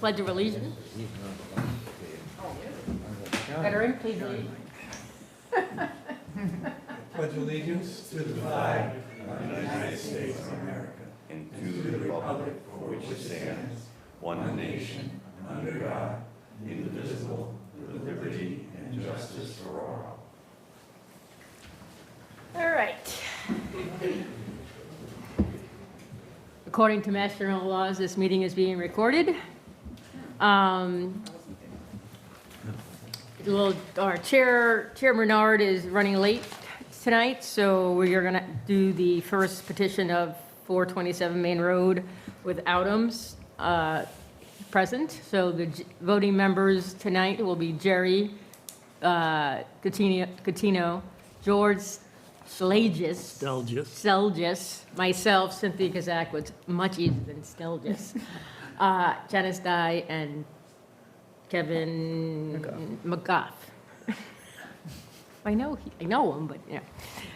Pledge of allegiance. Veteran, please lead. Pledge allegiance to the flag of the United States of America and to the republic for which it stands, one nation, under God, indivisible, with liberty and justice for all. All right. According to Mass General laws, this meeting is being recorded. Our Chair Bernard is running late tonight, so we are going to do the first petition of 427 Main Road without him present. So the voting members tonight will be Jerry Catino, George Stelgis, myself, Cynthia Kazak, was much easier than Stelgis, Janice Dye, and Kevin McGough. I know him, but yeah.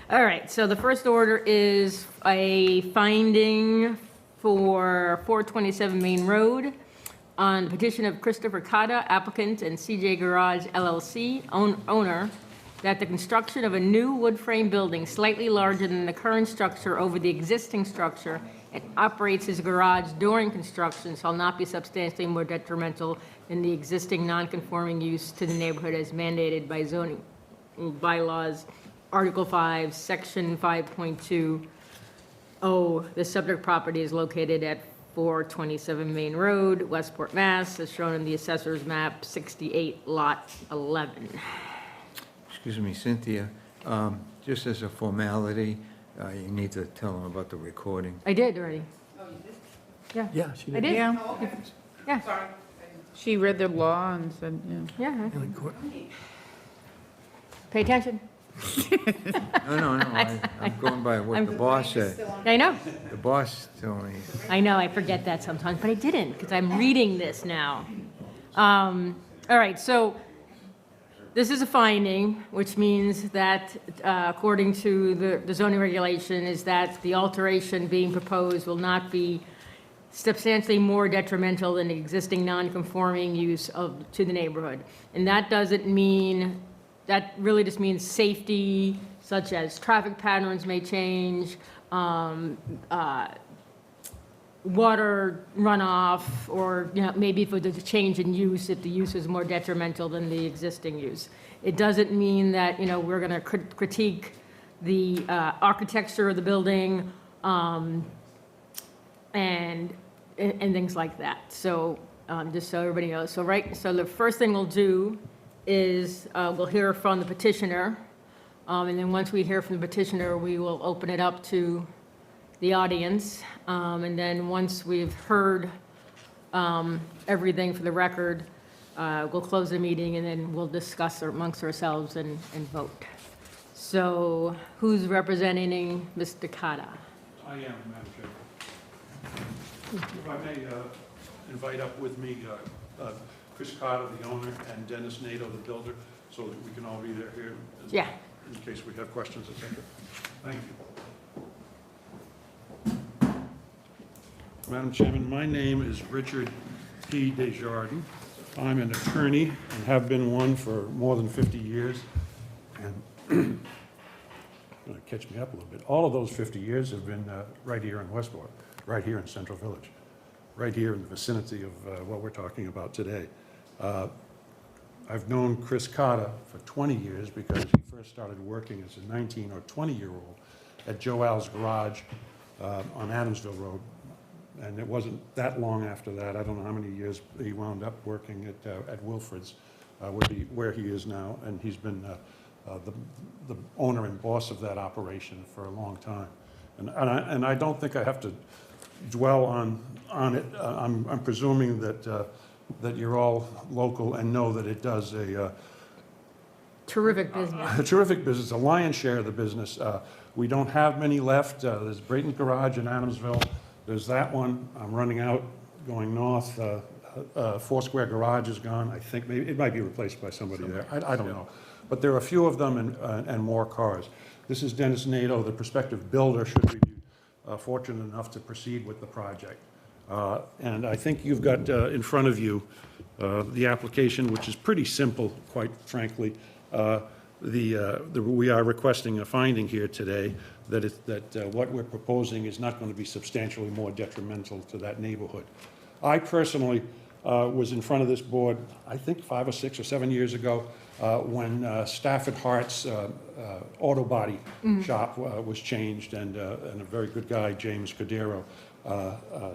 All right, so the first order is a finding for 427 Main Road on the petition of Christopher Cotta, applicant, and CJ Garage LLC, owner, that the construction of a new wood frame building slightly larger than the current structure over the existing structure and operates his garage during construction shall not be substantially more detrimental than the existing non-conforming use to the neighborhood as mandated by zoning bylaws, Article 5, Section 5.2. The subject property is located at 427 Main Road, Westport, Mass., as shown in the Assessor's Map 68, Lot 11. Excuse me, Cynthia, just as a formality, you need to tell them about the recording. I did already. Oh, you did? Yeah. Yeah, she I did. Oh, okay. Yeah. Sorry. She read the law and said, yeah. Yeah. Pay attention. No, I'm going by what the boss said. I know. The boss told me. I know, I forget that sometimes, but I didn't, because I'm reading this now. All right, so this is a finding, which means that, according to the zoning regulation, is that the alteration being proposed will not be substantially more detrimental than the existing non-conforming use to the neighborhood. And that doesn't mean, that really just means safety, such as traffic patterns may change, water runoff, or maybe if there's a change in use, if the use is more detrimental than the existing use. It doesn't mean that we're going to critique the architecture of the building and things like that. So just so everybody knows. So the first thing we'll do is we'll hear from the petitioner, and then once we hear from the petitioner, we will open it up to the audience, and then once we've heard everything for the record, we'll close the meeting, and then we'll discuss amongst ourselves and vote. So who's representing Mr. Cotta? I am, Madam Chair. If I may invite up with me Chris Cotta, the owner, and Dennis Nato, the builder, so that we can all be there here. Yeah. In case we have questions, et cetera. Thank you. Madam Chairman, my name is Richard P. Desjardins. I'm an attorney and have been one for more than 50 years. And catch me up a little bit. All of those 50 years have been right here in Westport, right here in Central Village, right here in the vicinity of what we're talking about today. I've known Chris Cotta for 20 years because he first started working as a 19 or 20-year-old at Joe Al's Garage on Adamsville Road. And it wasn't that long after that, I don't know how many years, he wound up working at Wilfred's, where he is now, and he's been the owner and boss of that operation for a long time. And I don't think I have to dwell on it. I'm presuming that you're all local and know that it does a Terrific business. a terrific business, a lion's share of the business. We don't have many left. There's Brayton Garage in Adamsville. There's that one. I'm running out, going north. Foursquare Garage is gone. I think maybe it might be replaced by somebody there. I don't know. But there are a few of them and more cars. This is Dennis Nato, the prospective builder, should we be fortunate enough to proceed with the project. And I think you've got in front of you the application, which is pretty simple, quite frankly. We are requesting a finding here today that what we're proposing is not going to be substantially more detrimental to that neighborhood. I personally was in front of this board, I think 5 or 6 or 7 years ago, when Stafford Hart's auto body shop was changed, and a very good guy, James Cordero,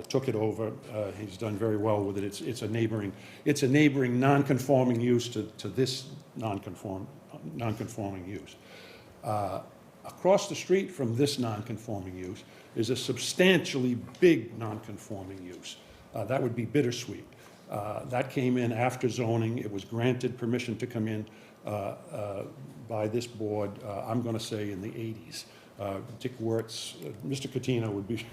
took it over. He's done very well with it. It's a neighboring non-conforming use to this non-conforming use. Across the street from this non-conforming use is a substantially big non-conforming use. That would be Bittersweet. That came in after zoning. It was granted permission to come in by this board, I'm going to say in the 80s. Dick Wirtz, Mr. Catino would be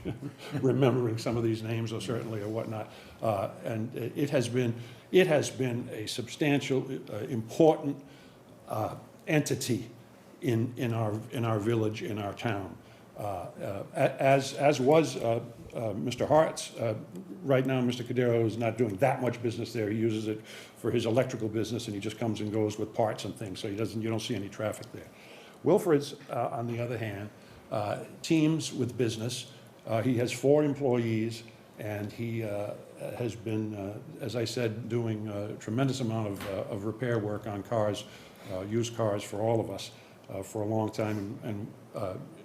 remembering some of these names, or certainly, or whatnot. And it has been a substantial, important entity in our village, in our town. As was Mr. Hart's. Right now, Mr. Cordero is not doing that much business there. He uses it for his electrical business, and he just comes and goes with parts and things, so you don't see any traffic there. Wilfred's, on the other hand, teams with business. He has 4 employees, and he has been, as I said, doing a tremendous amount of repair work on cars, used cars for all of us for a long time, and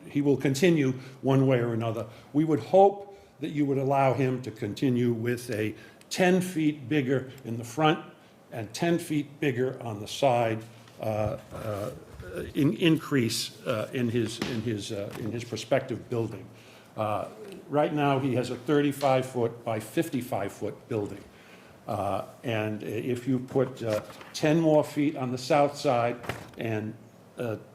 he will continue one way or another. We would hope that you would allow him to continue with a 10 feet bigger in the front and 10 feet bigger on the side increase in his prospective building. Right now, he has a 35-foot by 55-foot building. And if you put 10 more feet on the south side and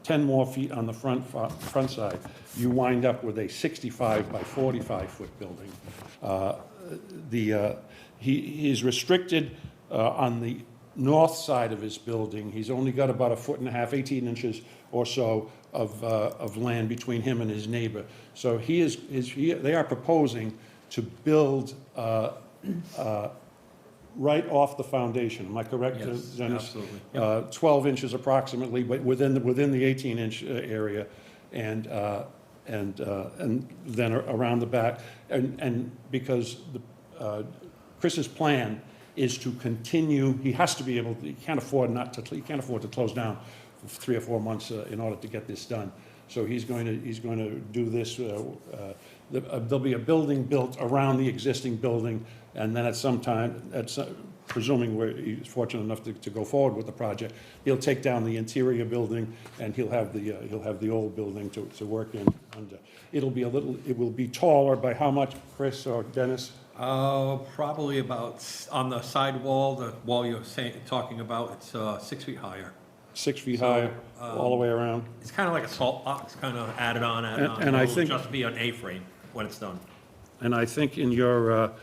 10 more feet on the front side, you wind up with a 65 by 45-foot building. He's restricted on the north side of his building. He's only got about 1.5 feet, 18 inches or so of land between him and his neighbor. So they are proposing to build right off the foundation. Am I correct, Yes, Dennis? absolutely. 12 inches approximately, but within the 18-inch area, and then around the back. And because Chris's plan is to continue, he has to be able, he can't afford to close down for 3 or 4 months in order to get this done. So he's going to do this. There'll be a building built around the existing building, and then at some time, presuming he's fortunate enough to go forward with the project, he'll take down the interior building, and he'll have the old building to work in under. It will be taller by how much, Chris or Dennis? Probably about, on the side wall, the wall you're talking about, it's 6 feet higher. 6 feet high, all the way around. It's kind of like a salt box, kind of added on. And I It'll think- just be an A-frame when it's done. And I think in your,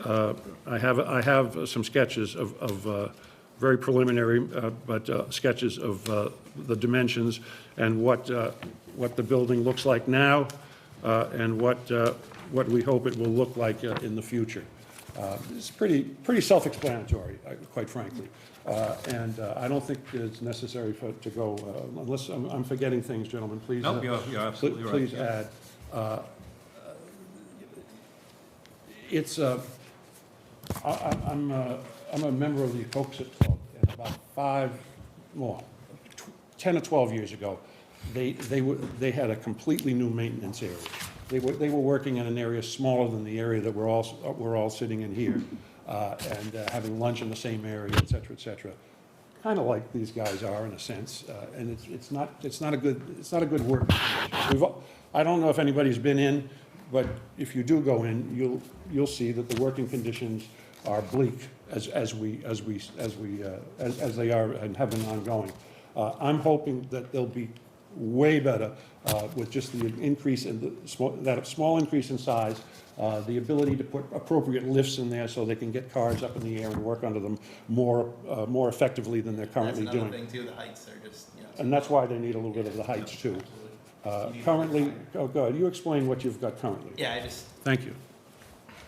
I have some sketches of very preliminary, but sketches of the dimensions and what the building looks like now, and what we hope it will look like in the future. It's pretty self-explanatory, quite frankly. And I don't think it's necessary to go, unless I'm forgetting things, gentlemen, please. Nope, you're absolutely right. Please add. It's, I'm a member of the Coxet Club, and about 10 or 12 years ago, they had a completely new maintenance area. They were working in an area smaller than the area that we're all sitting in here, and having lunch in the same area, et cetera, kind of like these guys are in a sense. And it's not a good work. I don't know if anybody's been in, but if you do go in, you'll see that the working conditions are bleak as they are and have been ongoing. I'm hoping that they'll be way better with just the increase in that small increase in size, the ability to put appropriate lifts in there so they can get cars up in the air and work under them more effectively than they're currently That's another doing. thing too, the heights are just, And that's why they need a little bit of the heights too. absolutely. Currently, oh, go ahead, you explain what you've got currently. Yeah, I just, Thank you.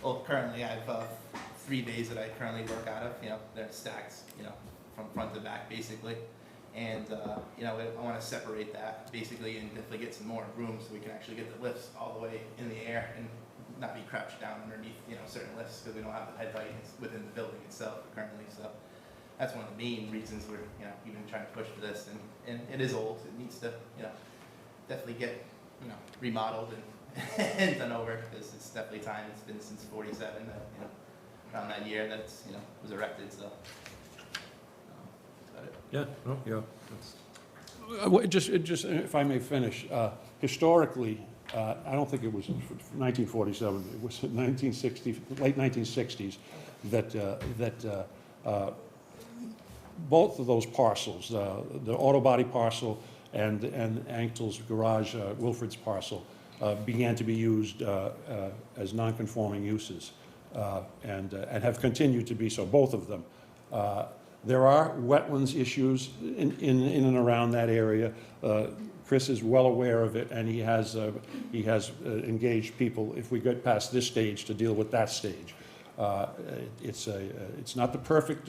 Well, currently I have 3 bays that I currently work out of. You know, they're stacked, you know, from front to back basically. And you know, I want to separate that basically and definitely get some more room so we can actually get the lifts all the way in the air and not be crouched down underneath, you know, certain lifts because we don't have the head height within the building itself currently. So that's one of the main reasons we're, you know, even trying to push for this. And it is old. It needs to, you know, definitely get, you know, remodeled and, and done over because it's definitely time. It's been since 47 that, you know, around that year that it's, you know, was erected. So that's about it. Yeah, no, yeah. Just if I may finish, historically, I don't think it was 1947, it was 1960, late 1960s, that both of those parcels, the auto body parcel and Ankel's garage, Wilfred's parcel, began to be used as non-conforming uses and have continued to be so, both of them. There are wetlands issues in and around that area. Chris is well aware of it, and he has engaged people, if we get past this stage, to deal with that stage. It's not the perfect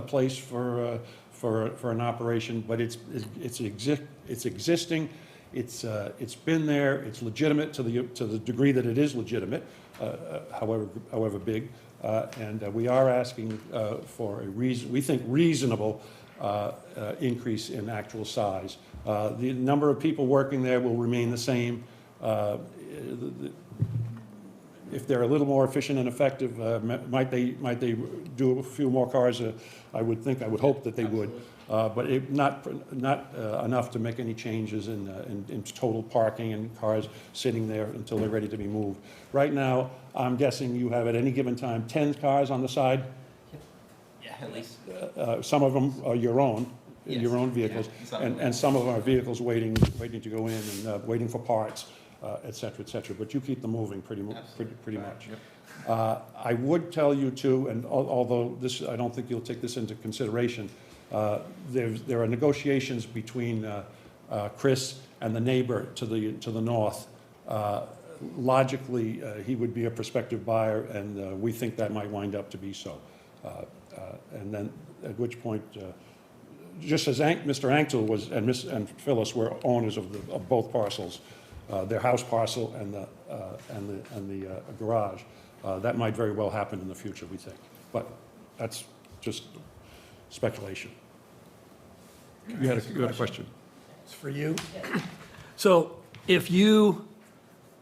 place for an operation, but it's existing. It's been there. It's legitimate to the degree that it is legitimate, however big. And we are asking for we think reasonable increase in actual size. The number of people working there will remain the same. If they're a little more efficient and effective, might they do a few more cars? I would hope that they would, but not enough to make any changes in total parking and cars sitting there until they're ready to be moved. Right now, I'm guessing you have at any given time 10 cars on the side. Yeah, at least. Some of them are your own. Yes. Your own vehicles, Yeah, and some of them are vehicles waiting to go in and waiting for parts, et cetera, but you keep them moving pretty much. I would tell you too, and although this, I don't think you'll take this into consideration, there are negotiations between Chris and the neighbor to the north. Logically, he would be a prospective buyer, and we think that might wind up to be so. And then, at which point, just as Mr. Anktel was and Phyllis were owners of both parcels, their house parcel and the garage, that might very well happen in the future, we think. But that's just speculation. You had a question. It's for you. So if you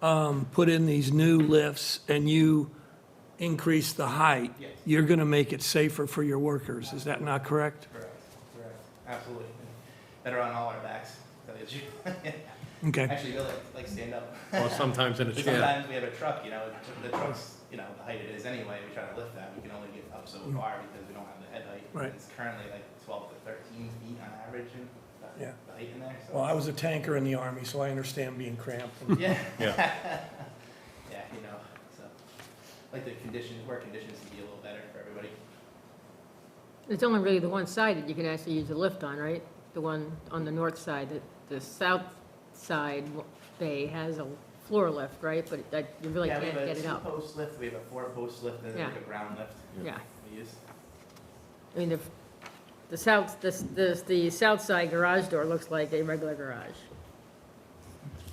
put in these new lifts and you increase the height, Yes. you're going to make it safer for your workers. Is that not correct? Correct. Absolutely. Better on all our backs, to tell you the truth. Okay. Actually, we'll like stand up. Or sometimes in a chair. Sometimes we have a truck, you know, the truck's, you know, the height it is anyway, we try to lift that, we can only get up so far because we don't have the head height. Right. It's currently like 12 to 13 feet on average, Yeah. the height in there, so. Well, I was a tanker in the Army, so I understand being cramped. Yeah. Yeah. Yeah, you know, so, like the conditions, work conditions to be a little better for everybody. It's only really the one side that you can actually use a lift on, right? The one on the north side, the south side bay has a floor lift, right? But you really Yeah, can't we have get a it up. 2-post lift, we have a 4-post lift, and then like Yeah. a ground lift Yeah. we use. I mean, the south side garage door looks like a regular garage.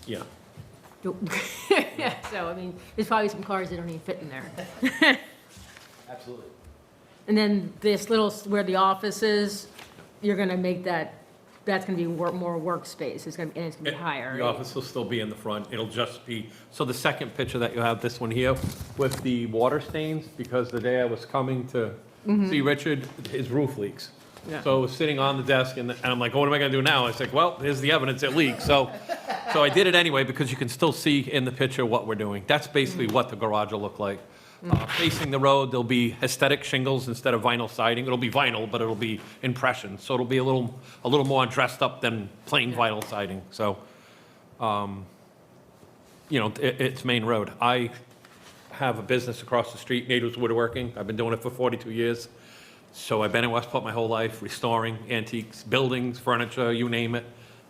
Yeah. Yeah, so, I mean, there's probably some cars that don't even fit in there. Absolutely. And then this little, where the office is, you're gonna make that's gonna be more workspace, and it's gonna be higher, The right? office will still be in the front. It'll just be, so the second picture that you have, this one here, with the water stains, because the day I was coming to see Richard, his roof leaks. Yeah. So I was sitting on the desk, and I'm like, what am I gonna do now? I was like, well, here's the evidence, it leaks. So I did it anyway, because you can still see in the picture what we're doing. That's basically what the garage will look like. Facing the road, there'll be aesthetic shingles instead of vinyl siding. It'll be vinyl, but it'll be impression, so it'll be a little more dressed up than plain vinyl siding. So, you know, it's main road. I have a business across the street, Natives Woodworking. I've been doing it for 42 years. So I've been in Westport my whole life, restoring antiques, buildings, furniture, you name it.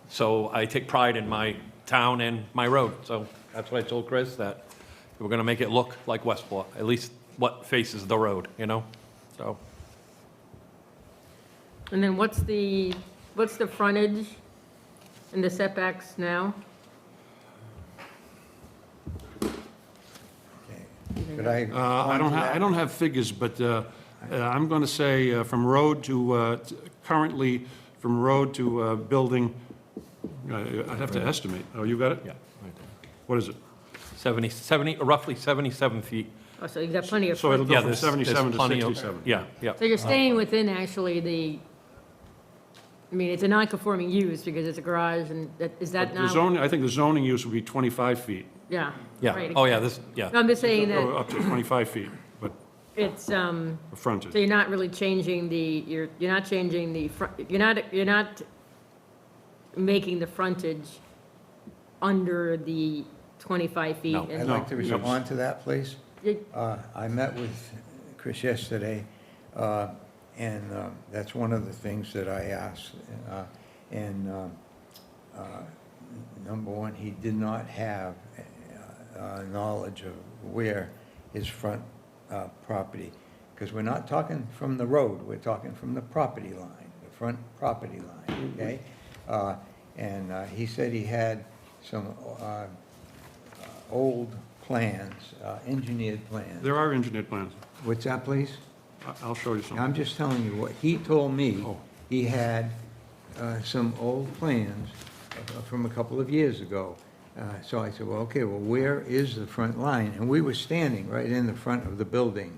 So I take pride in my town and my road. So that's what I told Chris, that We're going to make it look like Westport, at least what faces the road, you know? So, And then what's the frontage and the setbacks now? Could I? I don't have figures, but I'm going to say from road to, currently, from road to building, I'd have to estimate. Oh, you got it? yeah, right there. What is it? roughly 77 feet. Oh, so you've got plenty of So it'll frontage. go from 77 to plenty of- 67. Yeah, yeah. So you're staying within actually I mean, it's a non-conforming use because it's a garage and is that But the now? zoning, I think the zoning use would be 25 feet, Yeah. Yeah, right. oh, yeah, yeah. No, I'm just saying or that up to 25 feet, but it's, the so frontage. you're not really changing you're not changing the front, you're not making the frontage under the 25 feet. No. and- I'd like to No, respond to that, please. You- I met with Chris yesterday, and that's one of the things that I asked. And number one, he did not have knowledge of where his front property, because we're not talking from the road, we're talking from the property line, the front property line, okay? And he said he had some old plans, engineered plans. There are engineered plans. What's that, please? I'll show you some. I'm just telling you what he told me. Oh. He had some old plans from a couple of years ago. So I said, well, okay, well, where is the front line? And we were standing right in the front of the building.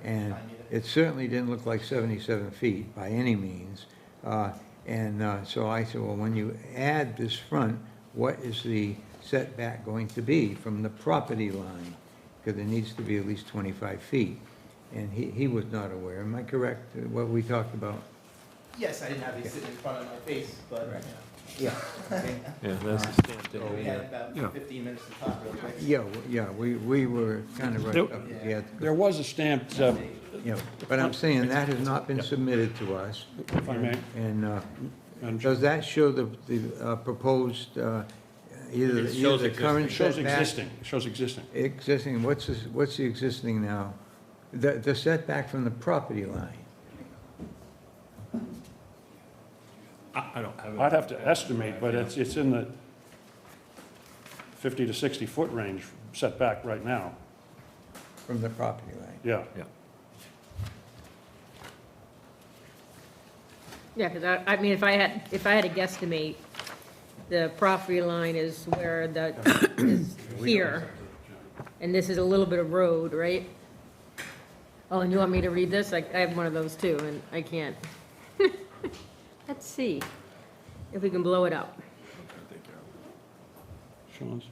And it certainly didn't look like 77 feet by any means. So I said, well, when you add this front, what is the setback going to be from the property line? Because it needs to be at least 25 feet. And he was not aware. Am I correct, what we talked about? Yes, I didn't have these sitting in front of my face, but, Right. Yeah. Okay. Yeah, that's the stamp we in had here. about Yeah. 15 minutes to talk real quick. Yeah, we were kind of right There- up at the end. There was a stamped, Yeah, but I'm saying that has not been submitted to us. if I may, And Madam does that show the proposed, either It shows the current it shows setback? existing, it shows existing. Existing, what's the existing now? The setback from the property line. I don't have it. I'd have to estimate, but it's in the 50 to 60 foot range setback right now. From the property line. Yeah. Yeah. Yeah, because I mean, if I had to guesstimate, the property line is where is here, and this is a little bit of road, right? Oh, and you want me to read this? I have one of those too, and I can't. Let's see if we can blow it up. Sean's?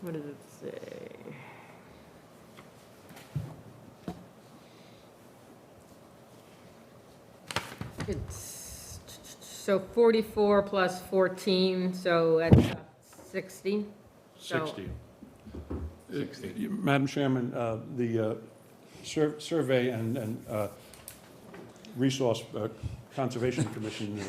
What does it say? It's, so 44 plus 14, so that's 60. So- 60. Madam Chairman, the survey and resource conservation commission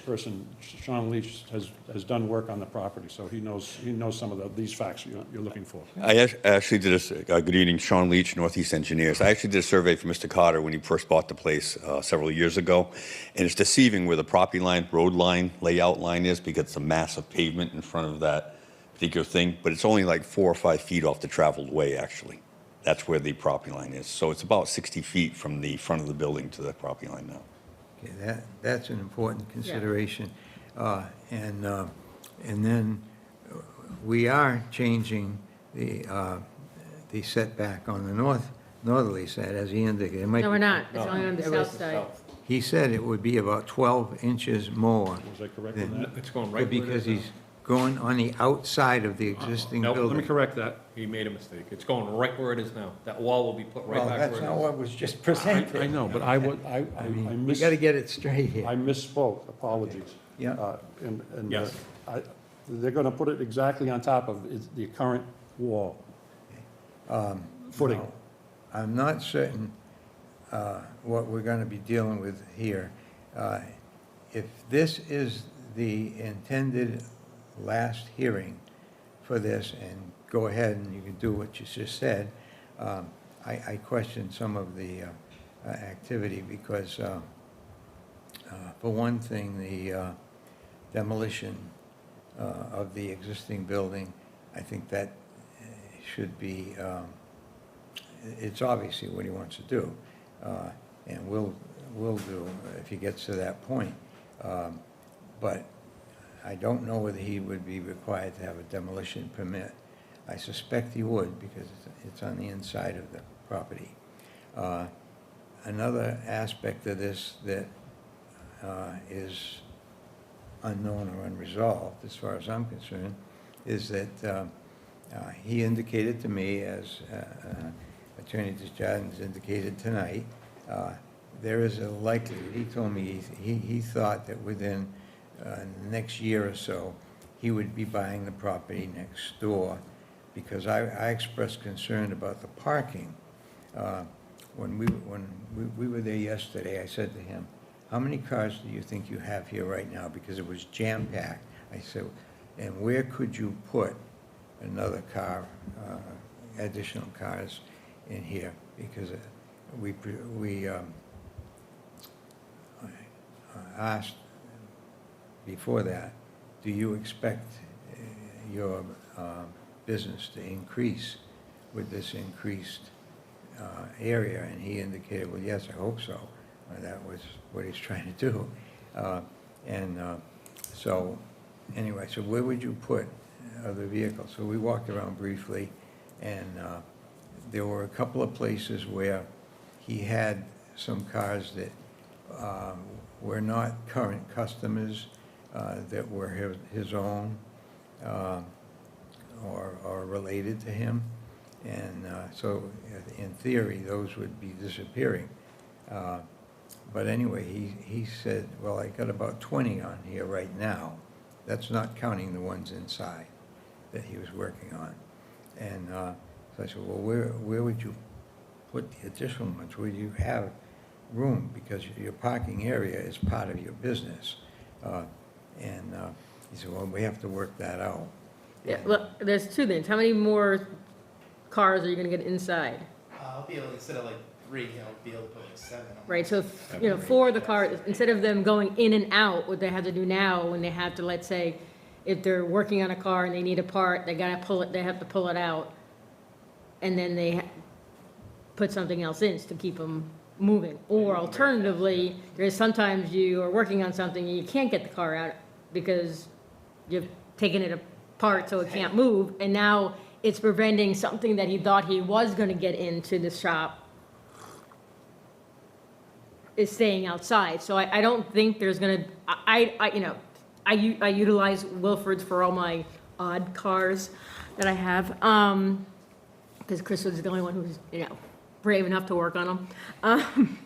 person, Sean Leach, has done work on the property, so he knows some of these facts you're looking for. I actually did good evening, Sean Leach, Northeast Engineers. I actually did a survey for Mr. Carter when he first bought the place several years ago, and it's deceiving where the property line, road line, layout line is, because it's a massive pavement in front of that particular thing, but it's only like 4 or 5 feet off the traveled way, actually. That's where the property line is. So it's about 60 feet from the front of the building to the property line now. Okay, that's an important consideration. And then we are changing the setback on the northerly side, as he indicated. It might No, be- we're not. It's only on the south side. He said it would be about 12 inches more. Was I correct on that? It's going right where it Because is now. he's going on the outside of the existing Nope, Let me building. correct that. He made a mistake. It's going right where it is now. That wall will be put right Well, back that's where it not is. what was just I presented. know, but I We got to get it straight here. I misspoke, apologies. Yeah. And Yes. they're going to put it exactly on top of the current wall. Footing. I'm not certain, what we're going to be dealing with here. If this is the intended last hearing for this, and go ahead and you can do what you just said, I question some of the activity because, for one thing, the demolition of the existing building, I think that should be, it's obviously what he wants to do, and will do if he gets to that point. But I don't know whether he would be required to have a demolition permit. I suspect he would because it's on the inside of the property. Another aspect of this that is unknown or unresolved, as far as I'm concerned, is that he indicated to me, as Attorney Desjardins indicated tonight, there is a likelihood, he told me he thought that within the next year or so, he would be buying the property next door, because I expressed concern about the parking. When we were there yesterday, I said to him, how many cars do you think you have here right now? Because it was jam-packed. I said, and where could you put another car, additional cars in here? Because we asked before that, do you expect your business to increase with this increased area? And he indicated, well, yes, I hope so. That was what he's trying to do. So anyway, so where would you put other vehicles? So we walked around briefly, and there were a couple of places where he had some cars that were not current customers, that were his own or related to him. And so in theory, those would be disappearing. But anyway, he said, well, I got about 20 on here right now. That's not counting the ones inside that he was working on. And so I said, well, where would you put the additional ones? Where do you have room? Because your parking area is part of your business. And he said, well, we have to work that out. Yeah, look, there's two things. How many more cars are you gonna get inside? I'll be able, instead of like 3, I'll be able to put like 7 on. Right, so, you know, 4 of the cars, instead of them going in and out, what they have to do now, when they have to, let's say, if they're working on a car and they need a part, they gotta pull it, they have to pull it out, and then they put something else in to keep them moving. Or alternatively, there's sometimes you are working on something and you can't get the car out because you've taken it apart so it can't move, and now it's preventing something that he thought he was gonna get into the shop is staying outside. So I don't think there's gonna, I utilize Wilford's for all my odd cars that I have, because Chris was the only one who's, brave enough to work on them.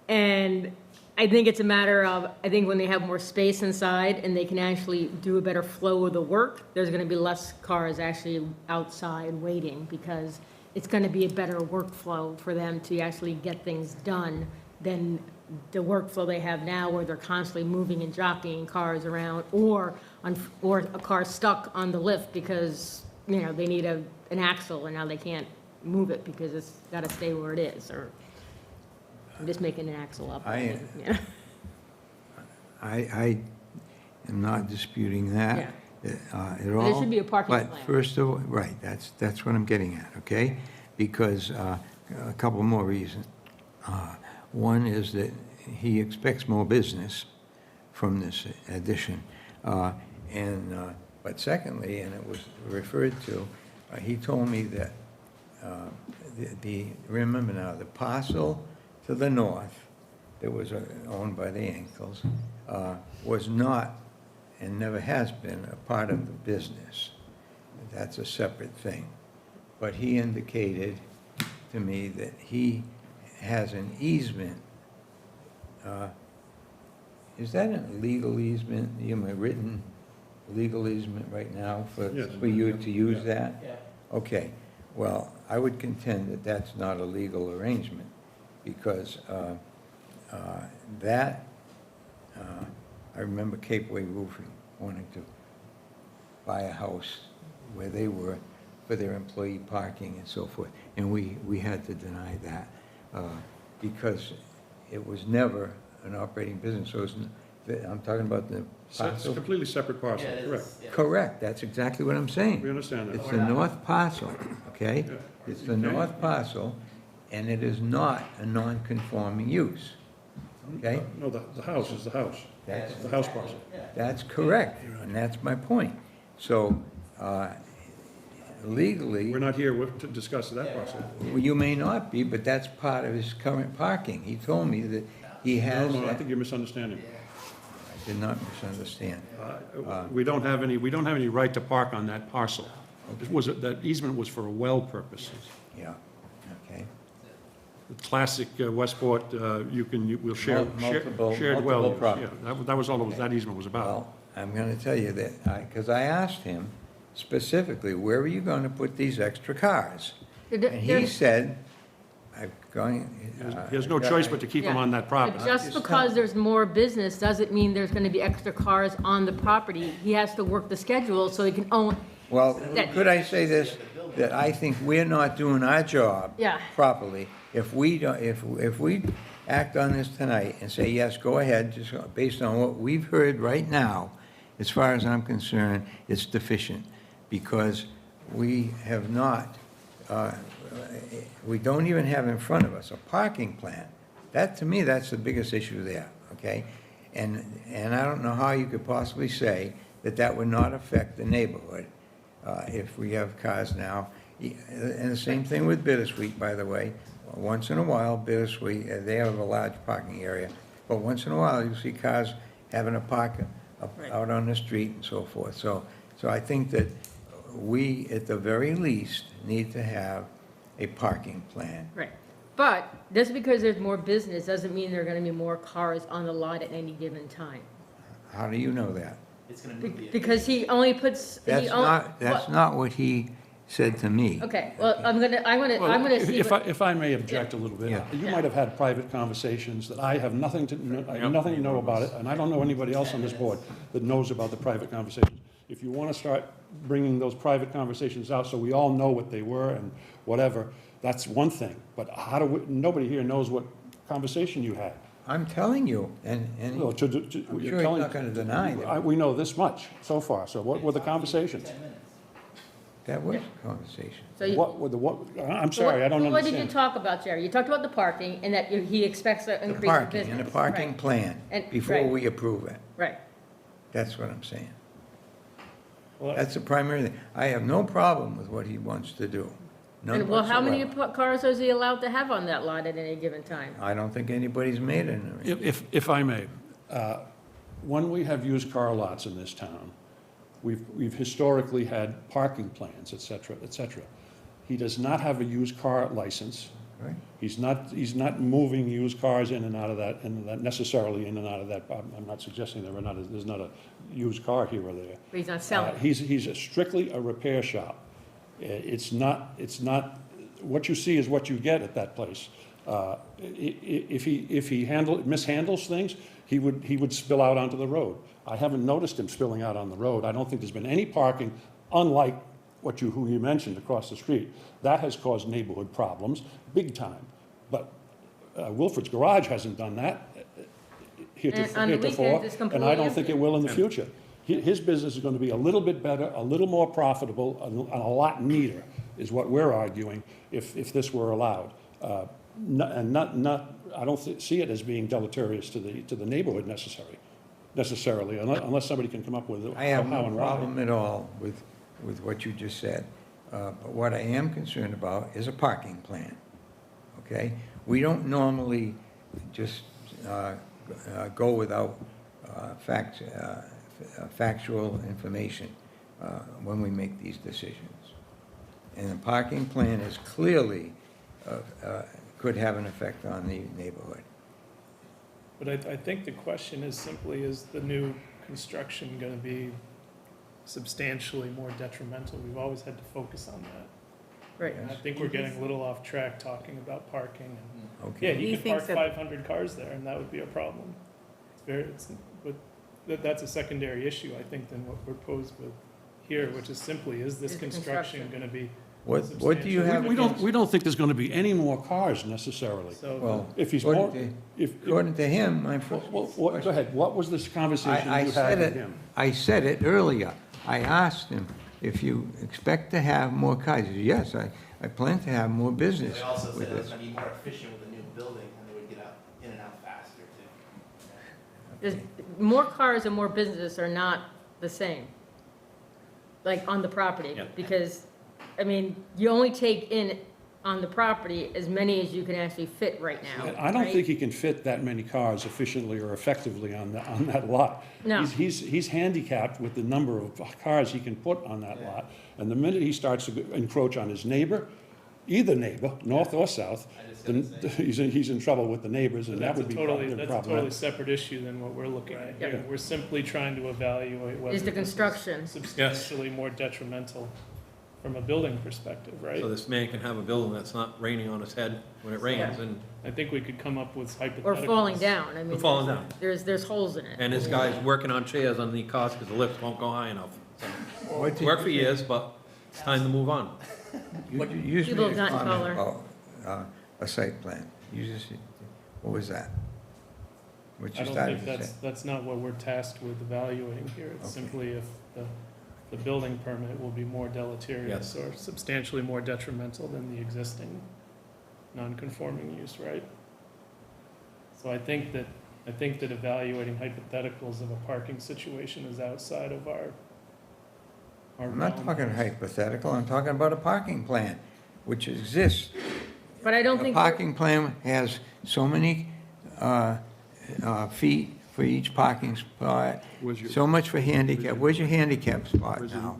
And I think it's a matter of, I think when they have more space inside and they can actually do a better flow of the work, there's gonna be less cars actually outside waiting, because it's gonna be a better workflow for them to actually get things done than the workflow they have now, where they're constantly moving and jockeying cars around, or a car stuck on the lift because, they need an axle and now they can't move it because it's gotta stay where it is, or I'm just making an axle up. I am not disputing that at all. There should be a parking plan. But first of all, right, that's what I'm getting at, okay? Because a couple more reasons. One is that he expects more business from this addition. But secondly, and it was referred to, he told me that remember now, the parcel to the north that was owned by the Ankles was not and never has been a part of the business. That's a separate thing. But he indicated to me that he has an easement. Is that a legal easement? You have a written legal easement right now for you to use that? Yeah. Okay. Well, I would contend that that's not a legal arrangement. because that, I remember Capeway Roofing wanting to buy a house where they were for their employee parking and so forth, and we had to deny that because it was never an operating business. So I'm talking about the It's a parcel. completely separate parcel, Yeah, it is, correct. yeah. Correct, that's exactly what I'm saying. We understand that. It's the north parcel, okay? Yeah. It's the Okay. north parcel, and it is not a non-conforming use, okay? No, the house is the house, That's, the house parcel. that's correct, and that's my point. So legally, We're not here to discuss that parcel. well, you may not be, but that's part of his current parking. He told me that he No, has no, I that. think you're misunderstanding. I did not misunderstand. We don't have any right to park on that parcel. That easement was for well purposes. Yeah, okay. Classic Westport, we'll share, Multiple- shared well multiple use. properties. Yeah, that was all that easement was about. Well, I'm going to tell you that, because I asked him specifically, where are you going to put these extra cars? And he said, I'm going. He has no choice but to keep them Yeah. on that But property. just because there's more business doesn't mean there's gonna be extra cars on the property. He has to work the schedule so he can own, Well, That- could I say this, that I think we're not doing our job Yeah. properly if we don't, if we act on this tonight and say, yes, go ahead, just based on what we've heard right now, as far as I'm concerned, it's deficient, because we have not, we don't even have in front of us a parking plan. That, to me, that's the biggest issue there, okay? And I don't know how you could possibly say that that would not affect the neighborhood if we have cars now. And the same thing with Bittersweet, by the way. Once in a while, Bittersweet, they have a large parking area, but once in a while, you see cars having a park out on the street and so forth. So I think that we, at the very least, need to have a parking plan. right. But just because there's more business doesn't mean there are gonna be more cars on the lot at any given time. How do you know that? It's gonna move the. Because he only puts, he That's only. that's not what he said to me. Okay, well, I'm gonna see. If I may object a little bit, Yeah. you might have had private conversations that I have nothing to know about it, and I don't know anybody else on this board that knows about the private conversations. If you want to start bringing those private conversations out so we all know what they were and whatever, that's one thing. But nobody here knows what conversation you had. I'm telling you, and I'm I'm sure sure he's not going to deny that. We know this much so far, so what were the conversations? That was a conversation. So you- What were the, I'm sorry, I don't What did you understand. talk about, Jerry? You talked about the parking and that he expects an The increase in parking, business. and the parking Right, plan, And- before right. we approve it. Right. That's what I'm saying. Well, That's the primary thing. I have no problem with what he wants to do. None And well, how many whatsoever. cars is he allowed to have on that lot at any given time? I don't think anybody's made an arrangement. If I may, when we have used car lots in this town, we've historically had parking plans, et cetera, et cetera. He does not have a used car license. Right. He's not moving used cars in and out of that, necessarily in and out of that. I'm not suggesting there's not a used car here or there. But he's not selling. He's strictly a repair shop. It's not, what you see is what you get at that place. If he mishandles things, he would spill out onto the road. I haven't noticed him spilling out on the road. I don't think there's been any parking, unlike who you mentioned across the street. That has caused neighborhood problems, big time. But Wilfred's Garage hasn't done that And on the weekends, heretofore, it's and completely I don't think empty. it will in the future. His business is going to be a little bit better, a little more profitable, and a lot neater, is what we're arguing, if this were allowed. I don't see it as being deleterious to the neighborhood necessarily, unless somebody can come up with I have how no and why. problem at all with what you just said. But what I am concerned about is a parking plan, okay? We don't normally just go without factual information when we make these decisions. And the parking plan is clearly, could have an effect on the neighborhood. But I think the question is simply, is the new construction going to be substantially more detrimental? We've always had to focus on that. Right. I think we're getting a little off track talking about parking. and- Yeah, Okay. you He could park thinks that- 500 cars there, and that would be a problem. But that's a secondary issue, I think, than what we're posed with here, which is simply, is this Is the construction construction. going to be What do you have We don't, against? we don't think there's gonna be any more cars necessarily. so? Well, If he's more, according if, to- according to him, my first. go ahead, what was this conversation I you had said with it, him? I said it earlier. I asked him if you expect to have more cars. He said, yes, I plan to have more business They also with said it's this. gonna be more efficient with a new building, and they would get out, in and out faster too. There's, more cars and more business are not the same, like on the property. Yeah. Because, I mean, you only take in on the property as many as you can actually fit right now. I don't right? think he can fit that many cars efficiently or effectively on that lot. No. He's handicapped with the number of cars he can put on that lot. And the minute he starts to encroach on his neighbor, either neighbor, north or south, I just said the then he's in trouble with the neighbors, and that That's a would be totally, that's a totally problematic. separate issue than what we're looking at Yeah. here. We're simply trying to evaluate whether. Is the this construction. substantially more detrimental from a building perspective, right? So this man can have a building that's not raining on his head when it rains, and I think we could come up with hypotheticals. Or falling down, I mean. falling down. There's holes in it. this guy's working on chairs on the cars because the lifts won't go high enough. So, What did worked for you- years, but it's time to move on. You used People me have a gotten comment taller. about a site plan. You just, what was that? What I you don't started think to say? that's not what we're tasked with evaluating here. It's Okay. simply if the building permit will be more deleterious or substantially more detrimental than the existing non-conforming use, right? So I think that evaluating hypotheticals of a parking situation is outside of our I'm not realm. talking hypothetical, I'm talking about a parking plan, which exists. But I don't A think. parking plan has so many feet for each parking spot, Where's your- so much for handicap. Where's your handicap spot Where's your- now?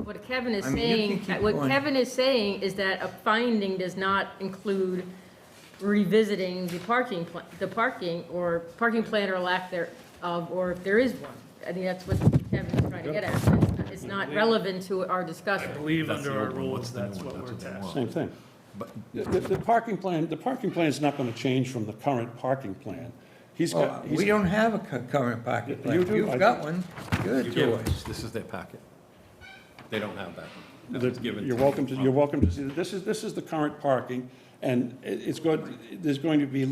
What Kevin is I mean, you saying, can keep what going. Kevin is saying is that a finding does not include revisiting the parking or parking plan or lack thereof, or if there is one. I think that's what Kevin is trying to get at. It's not relevant to our I discussion. believe That's the under our old one. rules, What's the new that's one? what That's we're what they tasked. Same thing. The parking plan is not gonna change from the current parking plan. He's Well, got, we don't have a current parking plan. You do? You've I got do. one, give You it give to us, us. this is their packet. They don't have that. That was given you're to welcome them. to, see, this is the current parking, and it's going, there's going to be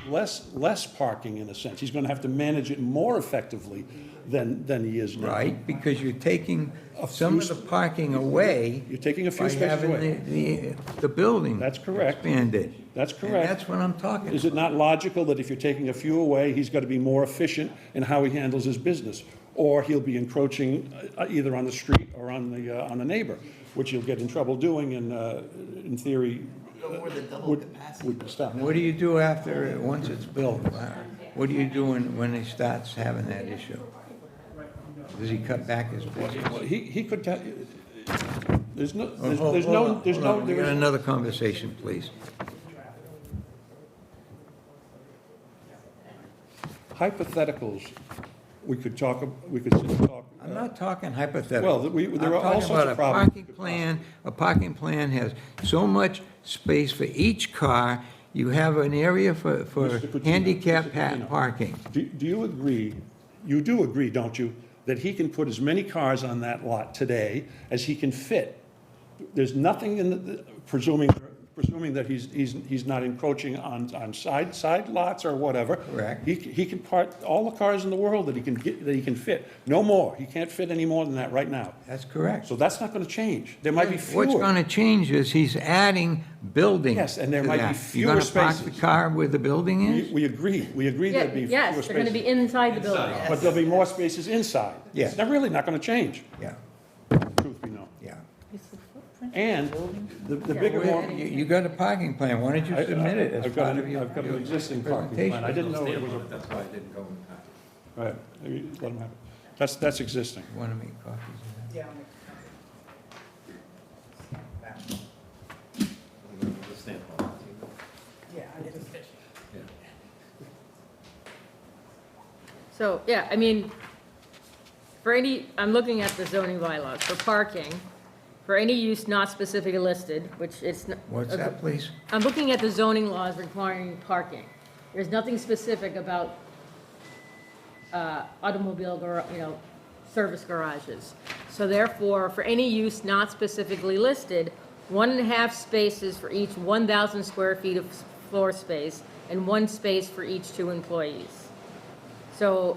less parking in a sense. He's gonna have to manage it more effectively than he is now. Right, because you're taking A some of few the parking away You're taking a few by spaces having away. the building That's correct. expanded. That's And correct. that's what I'm talking Is about. it not logical that if you're taking a few away, he's got to be more efficient in how he handles his business? Or he'll be encroaching either on the street or on the neighbor, which he'll get in trouble doing, and in theory, Go more than double would capacity. stop. What do you do after, once it's built? What do you do when he starts having that issue? Does he cut back his business? Well, he could, there's no, Hold there's on, no, hold there's on. no, We there got is- another conversation, please. hypotheticals, we could talk, we could sit and talk. I'm not talking hypothetical. Well, there are all sorts of problems. I'm talking about a parking plan has so much space for each car. You have an area for Mr. Cucino, handicap Mr. Cucino. parking. Do you agree, you do agree, don't you, that he can put as many cars on that lot today as he can fit? There's nothing in the, presuming that he's not encroaching on side lots or whatever. Correct. He can park all the cars in the world that he can fit. No more. He can't fit any more than that right now. That's correct. So that's not gonna change. There might be fewer. What's going to change is he's adding buildings. Yes, and there to might be that. fewer You're going to park spaces. the car where the building is? We agree there'd be fewer Yes, spaces. they're gonna be inside the building. But there'll be more spaces inside. Yeah. It's really not gonna change, Yeah, truth be known. yeah. And the bigger Well, one. You got a parking plan, why don't you submit it as I've got part an- of your I've got an your existing parking plan. I presentation? didn't know it was a, That's why I didn't go in the packet. all right, maybe let him have it. That's existing. Want to make copies of that? The stamp on it. So, yeah, I mean, for any, I'm looking at the zoning bylaws, for parking, for any use not specifically listed, which it's. What's that, please? I'm looking at the zoning laws requiring parking. There's nothing specific about automobile, service garages. So therefore, for any use not specifically listed, 1.5 spaces for each 1,000 square feet of floor space, and 1 space for each 2 employees. So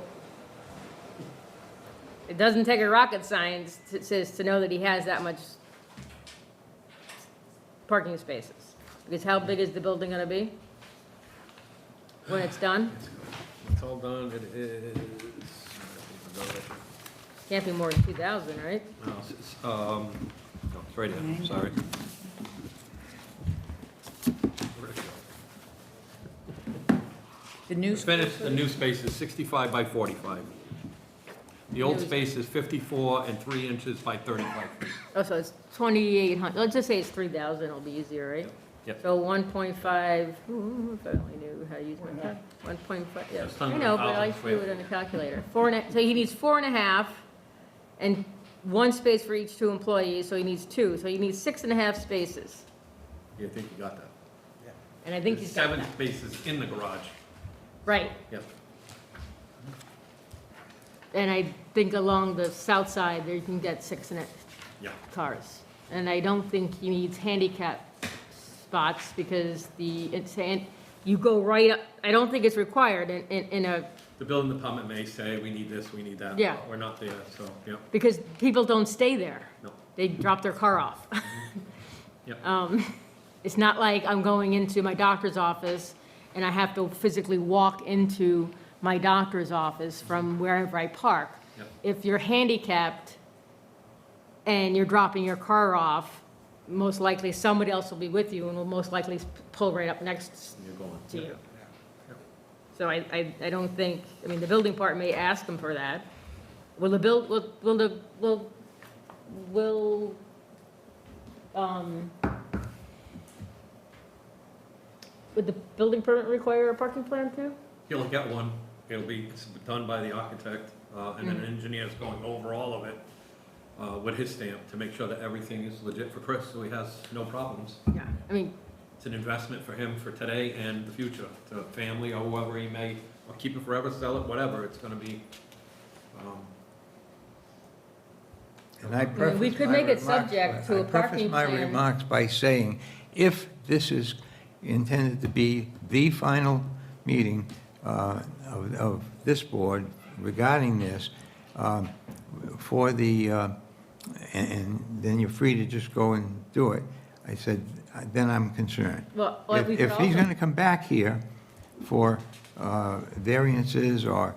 it doesn't take a rocket science to know that he has that much parking spaces. Because how big is the building gonna be when it's done? It's all done, it is. Can't be more than 2,000, right? No, no, it's right here, sorry. Where'd it go? The new. Finished, the new space is 65 by 45. The old space is 54 and 3 inches by 35 feet. Oh, so it's 2,800, let's just say it's 3,000, it'll be easier, right? Yep. So 1.5, if I only knew how to use my tab, 1.5, yeah, Just I under know, but I 1,000 like to do square. it on a calculator. So he needs 4.5, and 1 space for each 2 employees, so he needs 2, so he needs 6.5 spaces. Yeah, I think you got that. And I think There's he's got 7 that. spaces in the garage. Right, Yep. and I think along the south side, there you can get 6.5 Yeah. cars. And I don't think he needs handicap spots because you go right up, I don't think it's required in a, The building department may say, we need this, we need that. Yeah. But we're not there, so, yeah, because people don't stay there. no. They drop their car off. Yep. It's not like I'm going into my doctor's office and I have to physically walk into my doctor's office from wherever I park. Yep. If you're handicapped and you're dropping your car off, most likely somebody else will be with you and will most likely pull right up next You're going. to you. So I don't think, I mean, the building part may ask them for that. Will the would the building permit require a parking plan too? He'll get one, it'll be done by the architect, and then an engineer's going over all of it with his stamp to make sure that everything is legit for Chris, so he has no problems. Yeah, I mean, It's an investment for him for today and the future, to family or whoever he may, or keep it forever, sell it, whatever, it's gonna be, And I preface we could my make it remarks subject by- to a I preface parking my plan. remarks by saying, if this is intended to be the final meeting of this board regarding this, for the, and then you're free to just go and do it, I said, then I'm concerned. well, If we could if he's also, going to come back here for variances or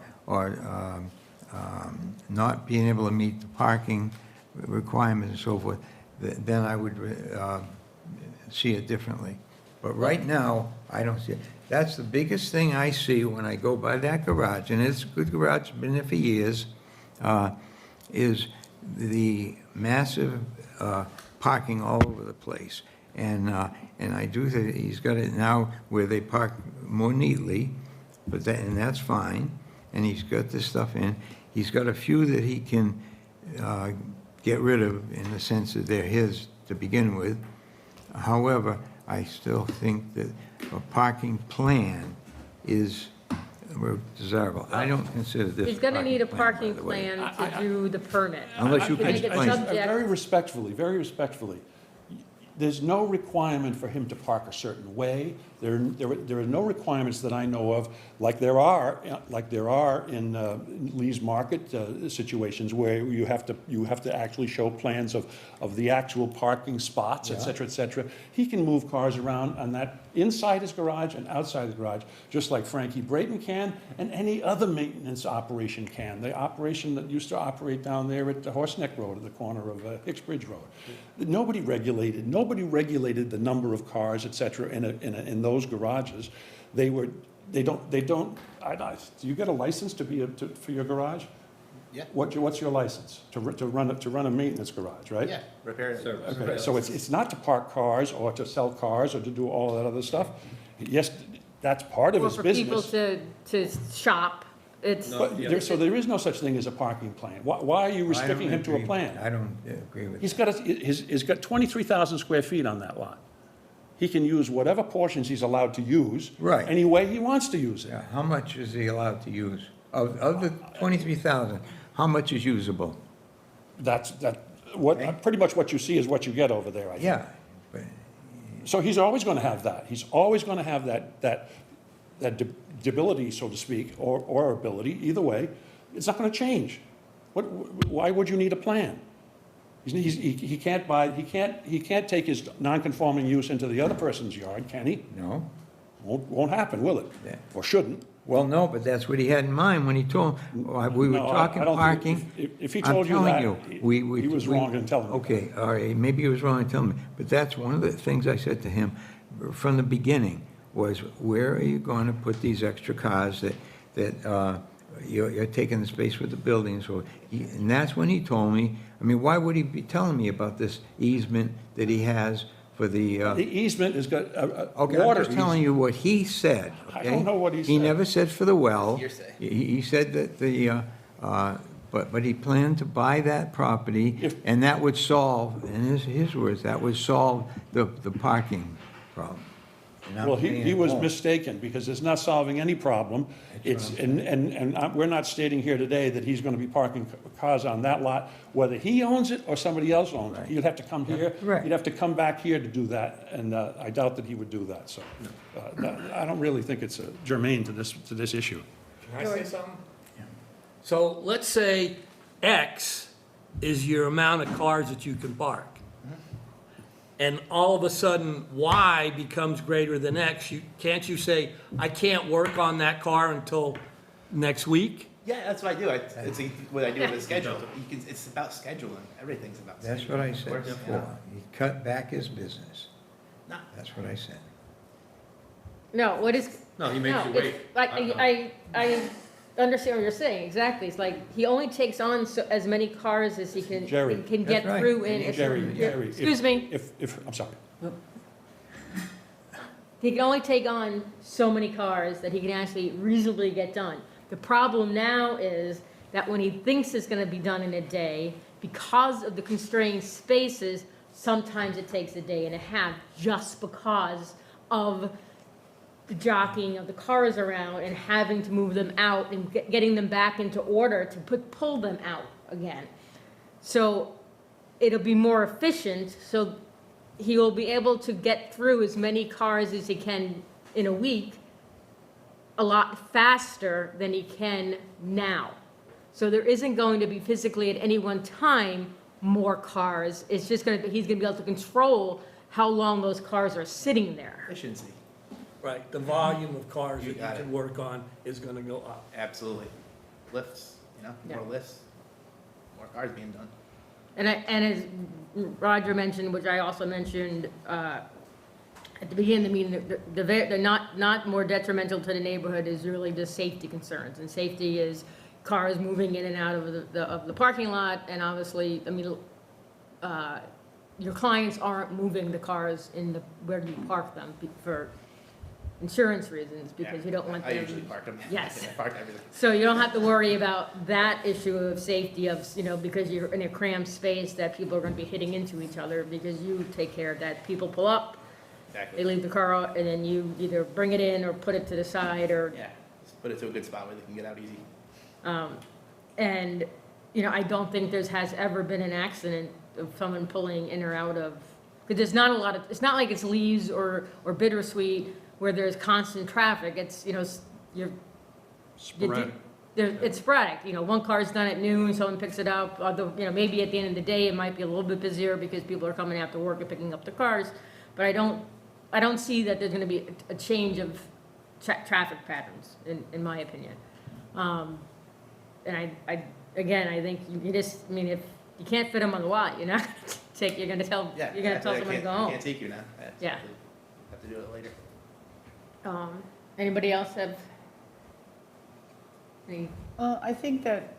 not being able to meet the parking requirements and so forth, then I would see it differently. But right now, I don't see it. That's the biggest thing I see when I go by that garage, and it's a good garage, been there for years, is the massive parking all over the place. And I do think he's got it now where they park more neatly, but that, and that's fine. And he's got this stuff in. He's got a few that he can get rid of in the sense that they're his to begin with. However, I still think that a parking plan is desirable. I don't consider this. he's gonna need a parking by the way. plan to do the permit. Unless you can can make it explain. subject- Very respectfully, there's no requirement for him to park a certain way. There are no requirements that I know of, like there are in Lee's Market situations where you have to actually show plans of the actual parking spots, et cetera, et cetera. He can move cars around on that, inside his garage and outside the garage, just like Frankie Brayton can, and any other maintenance operation can. The operation that used to operate down there at the Horseneck Road, at the corner of Hicks Bridge Road. Nobody regulated the number of cars, et cetera, in those garages. Do you get a license for your garage? Yeah. What's your license? To run a maintenance garage, right? Yeah, repair it. Okay, so it's not to park cars or to sell cars or to do all that other stuff. Yes, that's part of Or his for people business. to shop it's, But so there is no such thing as a parking plan. Why are you restricting him to a plan? I don't agree with He's that. he's got 23,000 square feet on that lot. He can use whatever portions he's allowed to use. Right. Any way he wants to use it. Yeah, how much is he allowed to use? Of the 23,000, how much is usable? Pretty much what you see is what you get over there, I think. Yeah, but So he's always going to have that. He's always going to have that debility, so to speak, or ability, either way. It's not going to change. Why would you need a plan? He can't take his non-conforming use into the other person's yard, can he? no. Won't happen, will it? Yeah. Or shouldn't. Well, no, but that's what he had in mind when he told, we were No, I talking don't think- parking. If he I'm told you telling that, you, he was wrong in telling you. Okay, all right, maybe he was wrong in telling me, but that's one of the things I said to him from the beginning, was where are you going to put these extra cars that you're taking the space with the building, so, and that's when he told me, I mean, why would he be telling me about this easement that he has for the, The easement has got okay, I'm water. just telling you what he said, I okay? don't know what he He said. never said for the well. Hearsay. He said that but he planned to buy that property, If- and that would solve, in his words, that would solve the parking problem. And I'm Well, saying he it was won't. mistaken, because it's not solving any problem. It's, and we're not stating here today that he's gonna be parking cars on that lot, whether he owns it or somebody else owns it. He'd have to come here. Right. He'd have to come back here to do that, and I doubt that he would do that, so. I don't really think it's germane to this issue. Can I say something? So let's say X is your amount of cars that you can park. And all of a sudden, Y becomes greater than X. Can't you say, I can't work on that car until next week? Yeah, that's what I do. It's what I do with the schedule. It's about scheduling. Everything's about scheduling. That's what I said Works, before. He cut back his business. No. That's what I said. no, what is? No, he makes no, you it's- wait. I understand what you're saying, exactly. It's like, he only takes on as many cars as he can Jerry, get that's right. through in. a Jerry, certain- Jerry. Excuse me. If, I'm sorry. He can only take on so many cars that he can actually reasonably get done. The problem now is that when he thinks it's gonna be done in a day, because of the constrained spaces, sometimes it takes a day and a half just because of the jockeying of the cars around and having to move them out and getting them back into order to pull them out again. So it'll be more efficient, so he will be able to get through as many cars as he can in a week a lot faster than he can now. So there isn't going to be physically at any one time more cars. It's just going to be, he's going to be able to control how long those cars are sitting there. Efficiency. Right, the volume of cars You that got you can work on is gonna go up. Absolutely. Lifts, more Yeah. lifts, more cars being done. And as Roger mentioned, which I also mentioned at the beginning of the meeting, the not more detrimental to the neighborhood is really just safety concerns. And safety is cars moving in and out of the parking lot, and obviously, I mean, your clients aren't moving the cars where you park them for insurance reasons, because you don't want them. I usually park them. Yes. I park everything. So you don't have to worry about that issue of safety of, because you're in a cramped space that people are gonna be hitting into each other, because you take care of that. People pull up, they Exactly. leave the car out, and then you either bring it in or put it to the side, or, Yeah, just put it to a good spot where they can get out easy. and, I don't think has ever been an accident of someone pulling in or out of, because there's not a lot of, it's not like it's Lee's or Bittersweet, where there's constant traffic. It's, you're Sporadic. It's sporadic, one car's done at noon, someone picks it up, although, maybe at the end of the day, it might be a little bit busier because people are coming after work and picking up the cars, but I don't see that there's gonna be a change of traffic patterns, in my opinion. And I think you just, if you can't fit them on the lot, you're not gonna you're gonna tell someone to go I home. can't take you now. Yeah. Have to do it later. Anybody else have any? Well, I think that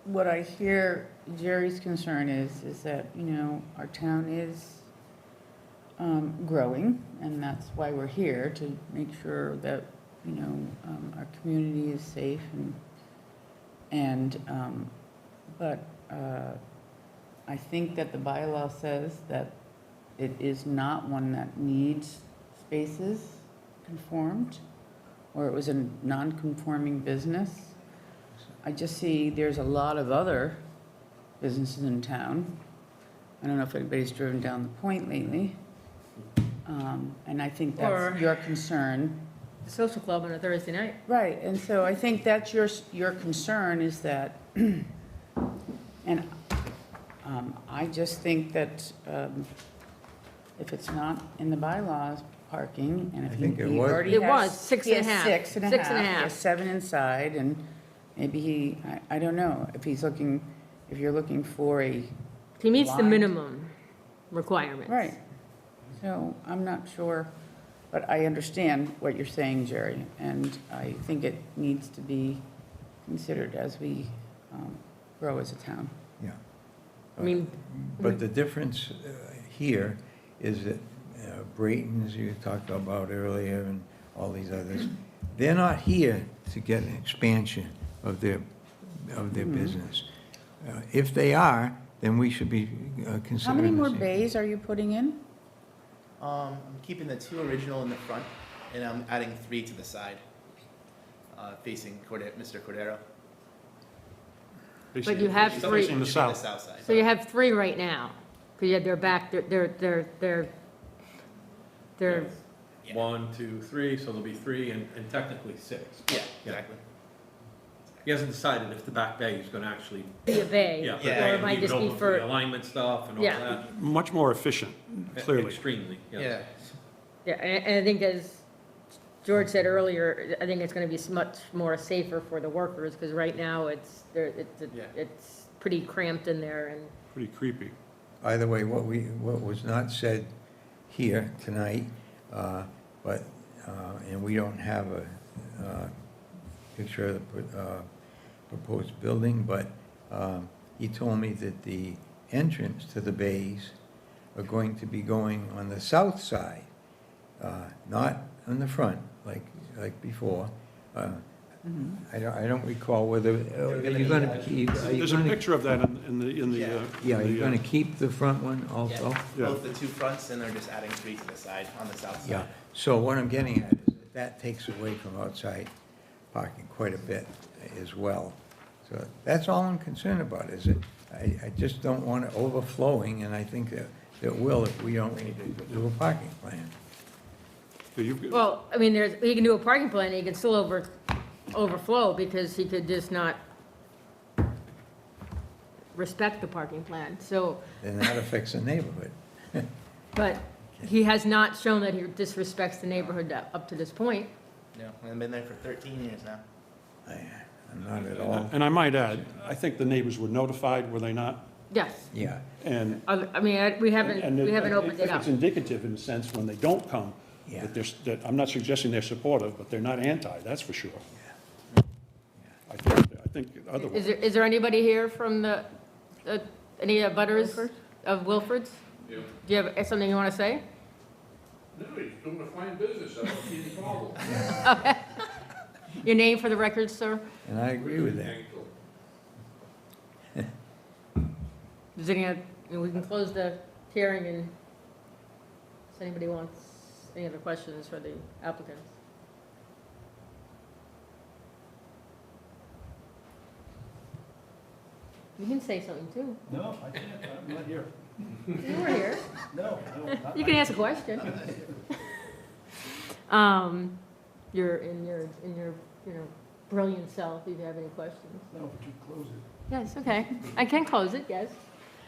what I hear Jerry's concern is that, our town is growing, and that's why we're here, to make sure that, you know, our community is safe but I think that the bylaw says that it is not one that needs spaces conformed, or it was a non-conforming business. I just see there's a lot of other businesses in town. I don't know if anybody's driven down the point lately. And I think Or- that's your concern. The social club on a Thursday night. Right, and so I think that's your concern is that, and I just think that if it's not in the bylaws, parking, and I if think it he was. already It has. was 6 he and a has half. 6 and a 6 and a half, he half. has 7 inside, and maybe I don't know, if you're looking for a, He meets the Line. minimum requirements. right. So I'm not sure, but I understand what you're saying, Jerry, and I think it needs to be considered as we grow as a town. Yeah. I mean, But the difference here is that Brayton's, you talked about earlier, and all these others, they're not here to get an expansion of their business. If they are, then we should be considering. How many the more same. bays are you putting in? I'm keeping the 2 original in the front, and I'm adding 3 to the side, facing Mr. Cordero. But you have Facing three. the The south. south side. So you have 3 right now, because they're back, they're, Yeah. 1, 2, 3, so there'll be 3 and technically 6. Yeah, exactly. He hasn't decided if the back bay is gonna actually, be a bay. yeah, but Yeah. they Or it might leave it just be open for, the alignment stuff and all Yeah. that. Much more efficient, clearly. Extremely, yes. Yeah. yeah, and I think as George said earlier, I think it's gonna be much more safer for the workers, because right now Yeah. it's pretty cramped in there, and Pretty creepy. Either way, what was not said here tonight, but, and we don't have a picture of the proposed building, but he told me that the entrance to the bays are going to be going on the south side, not on the front, like before. I don't recall whether, are you gonna keep? are you There's a gonna- picture of that in the. Yeah. Yeah, are in you the, gonna keep the front one also? Yeah. Both the 2 fronts, and they're just adding 3 to the side, on the south side. Yeah, so what I'm getting at is that takes away from outside parking quite a bit as well. So that's all I'm concerned about, is that I just don't want it overflowing, and I think that will if we don't do a parking plan. Yeah, you've got- well, I mean, he can do a parking plan, he can still overflow, because he could just not respect the parking plan, so, Then that affects the neighborhood. but he has not shown that he disrespects the neighborhood up to this point. No, I've been there for 13 years now. I'm not at all, And I might add, I think the neighbors were notified, were they not? Yes, yeah. And. I mean, we haven't opened it If up. it's indicative in a sense, when they don't come, Yeah. that I'm not suggesting they're supportive, but they're not anti, that's for sure. I think otherwise. Is there anybody here from any butters of Wilford's? Yeah. Do you have something you want to say? No, he's doing a fine business, I don't see any problem. Your name for the record, sir? And I agree with that. Does we can close the hearing, and if anybody wants any other questions for the applicants. You can say something too. No, I can't, I'm not here. You were here. No, You can ask a question. You're in your brilliant self, if you have any questions. no, but you close it. Yes, okay. I can close it, yes.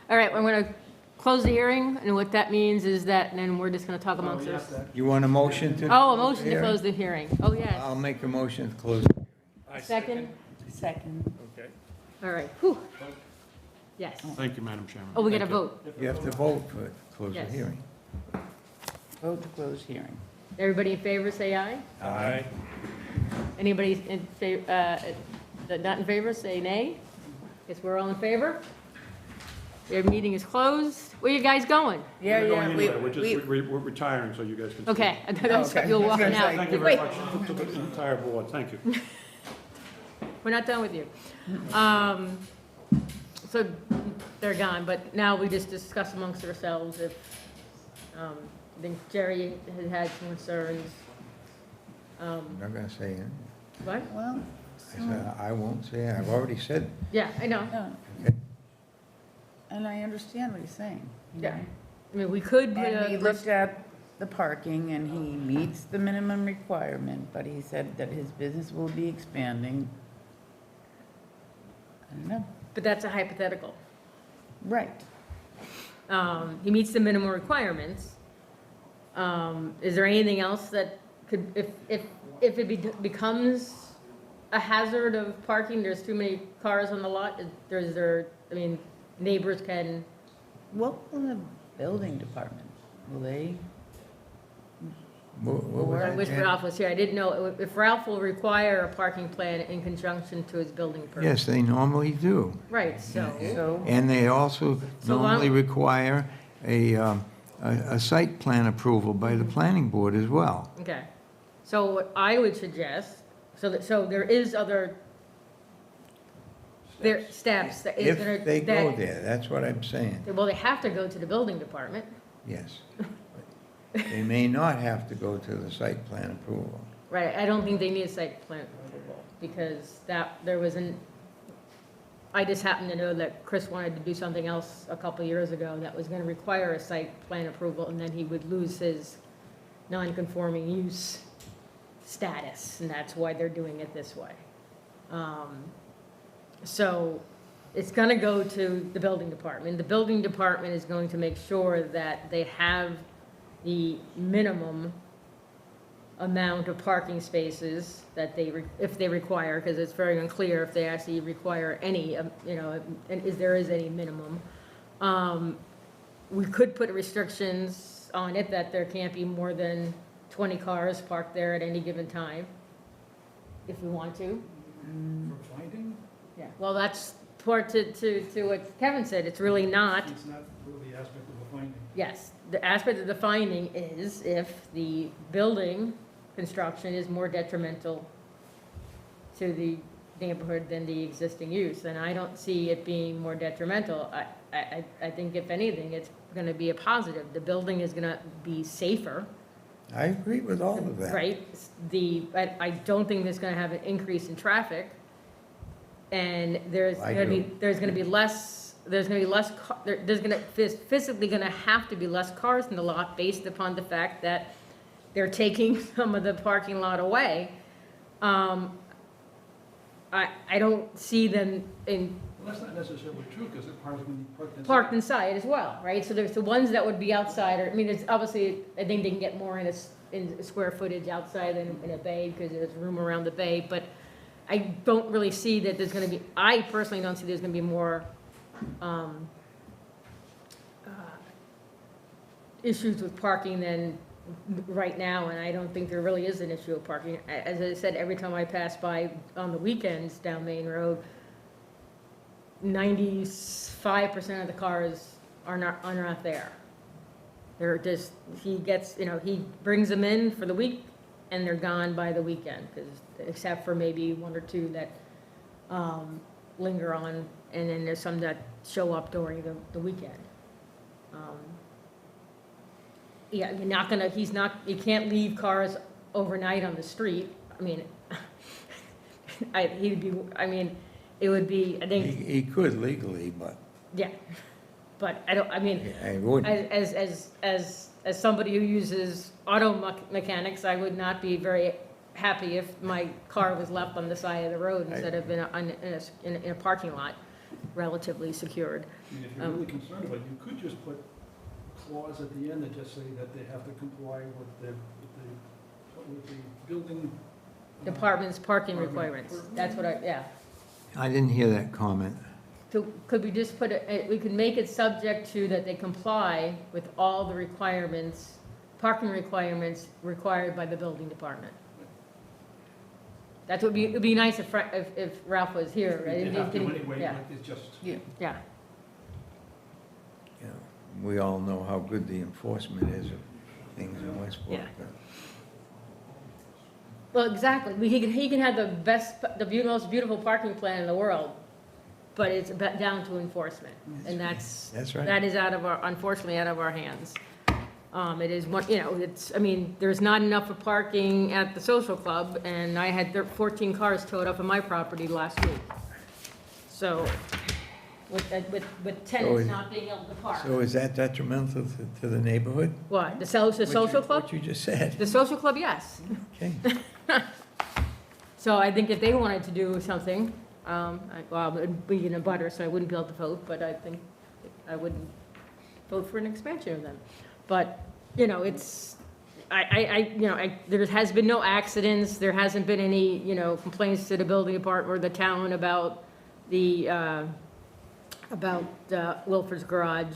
All right, I'm going to close the hearing, and what that means is that, and then we're just going to talk amongst us. You want a motion to? Oh, a motion to close the hearing. Oh, yes. I'll make a motion to close. Second? Second. Okay. All right, whew. Yes. Thank you, Madam Chairman. Oh, we got to Thank you. vote. You have to vote for close the Yes. hearing. Vote to close hearing. Everybody in favor, say aye. Aye. Anybody in favor, not in favor, say nay. Guess we're all in favor? Your meeting is closed. Where you guys going? Yeah, We're not yeah, going we, anywhere. We're just, we, we're retiring, so you guys can. Okay, I thought that's what Okay. you were walking out. Thank you very Wait, much to the entire board, thank you. we're not done with you. So they're gone, but now we just discuss amongst ourselves if, I think Jerry had had some concerns. I'm not gonna say anything. What? well, I said, I won't say, it. I've already said, Yeah, I know. yeah, okay? and I understand what he's saying. you Yeah. know. I mean, we could put And we a, looked at the parking, and he meets the minimum requirement, but he said that his business will be expanding. I don't know. but that's a hypothetical. Right. He meets the minimum requirements. Is there anything else that could, if it becomes a hazard of parking, there's too many cars on the lot, I mean, neighbors can, What will the building department, will they? What was I that, wish Jan? Ralph was here, I didn't know if Ralph will require a parking plan in conjunction to his building permit. Yes, they normally do. Right, so, So, And they also So why- normally require a site plan approval by the planning board as well. okay. So what I would suggest, so there is other, there, steps that is gonna. If they go that- there, that's what I'm saying, Well, they have to go to the building department. yes. They may not have to go to the site plan approval. Right, I don't think they need a site plan approval, because there was I just happened to know that Chris wanted to do something else a couple years ago that was gonna require a site plan approval, and then he would lose his non-conforming use status, and that's why they're doing it this way. So, it's gonna go to the building department. The building department is going to make sure that they have the minimum amount of parking spaces that if they require, because it's very unclear if they actually require any, and there is any minimum. We could put restrictions on it that there can't be more than 20 cars parked there at any given time, if we want to. For finding, Yeah. Well, that's part to what Kevin said, it's really not. it's not really the aspect of the finding. Yes, the aspect of the finding is if the building construction is more detrimental to the neighborhood than the existing use, and I don't see it being more detrimental. I think if anything, it's gonna be a positive. The building is gonna be safer, I agree with all of that. right? I don't think there's gonna have an increase in traffic, and there's I gonna be, do. there's gonna be less, physically gonna have to be less cars in the lot based upon the fact that they're taking some of the parking lot away. I don't see them Well, that's not necessarily true, because it parked inside as well, right? So there's the ones that would be outside, or, I mean, there's obviously, I think they can get more in square footage outside than in a bay, because there's room around the bay, but I don't really see that there's gonna be, I personally don't see there's gonna be more, issues with parking than right now, and I don't think there really is an issue of parking. As I said, every time I pass by on the weekends down Main Road, 95% of the cars are not there. They're just, he brings them in for the week, and they're gone by the weekend, except for maybe one or two that linger on, and then there's some that show up during the weekend. Yeah, you can't leave cars overnight on the street. I mean, it would be, I think, He could legally, but yeah, but I wouldn't. as somebody who uses auto mechanics, I would not be very happy if my car was left on the side of the road instead of in a parking lot, relatively secured. I mean, if you're really concerned about it, you could just put a clause at the end that just say that they have to comply with the building. Department's parking Department. requirements, that's what yeah. I didn't hear that comment. So could we just we could make it subject to that they comply with all the requirements, parking requirements required by the building department? That would be, it'd be nice if Ralph was here, right? They have to anyway, Yeah, but it's just. yeah, yeah. you know, we all know how good the enforcement is of things in Westport. Yeah. Well, exactly. He can have the best, most beautiful parking plan in the world, but it's down to enforcement. And that's That's right. that is unfortunately, out of our hands. It is one, I mean, there's not enough for parking at the social club, and I had 14 cars towed up on my property last week. So, with tenants not being able to park. So is that detrimental to the neighborhood? What, the social club? What you just said, The social club, yes. okay. So I think if they wanted to do something, well, it'd be in a butter, so I wouldn't be able to vote, but I think I wouldn't vote for an expansion of them. But, it's, there has been no accidents, there hasn't been any, complaints to the building department or the town about Wilford's Garage.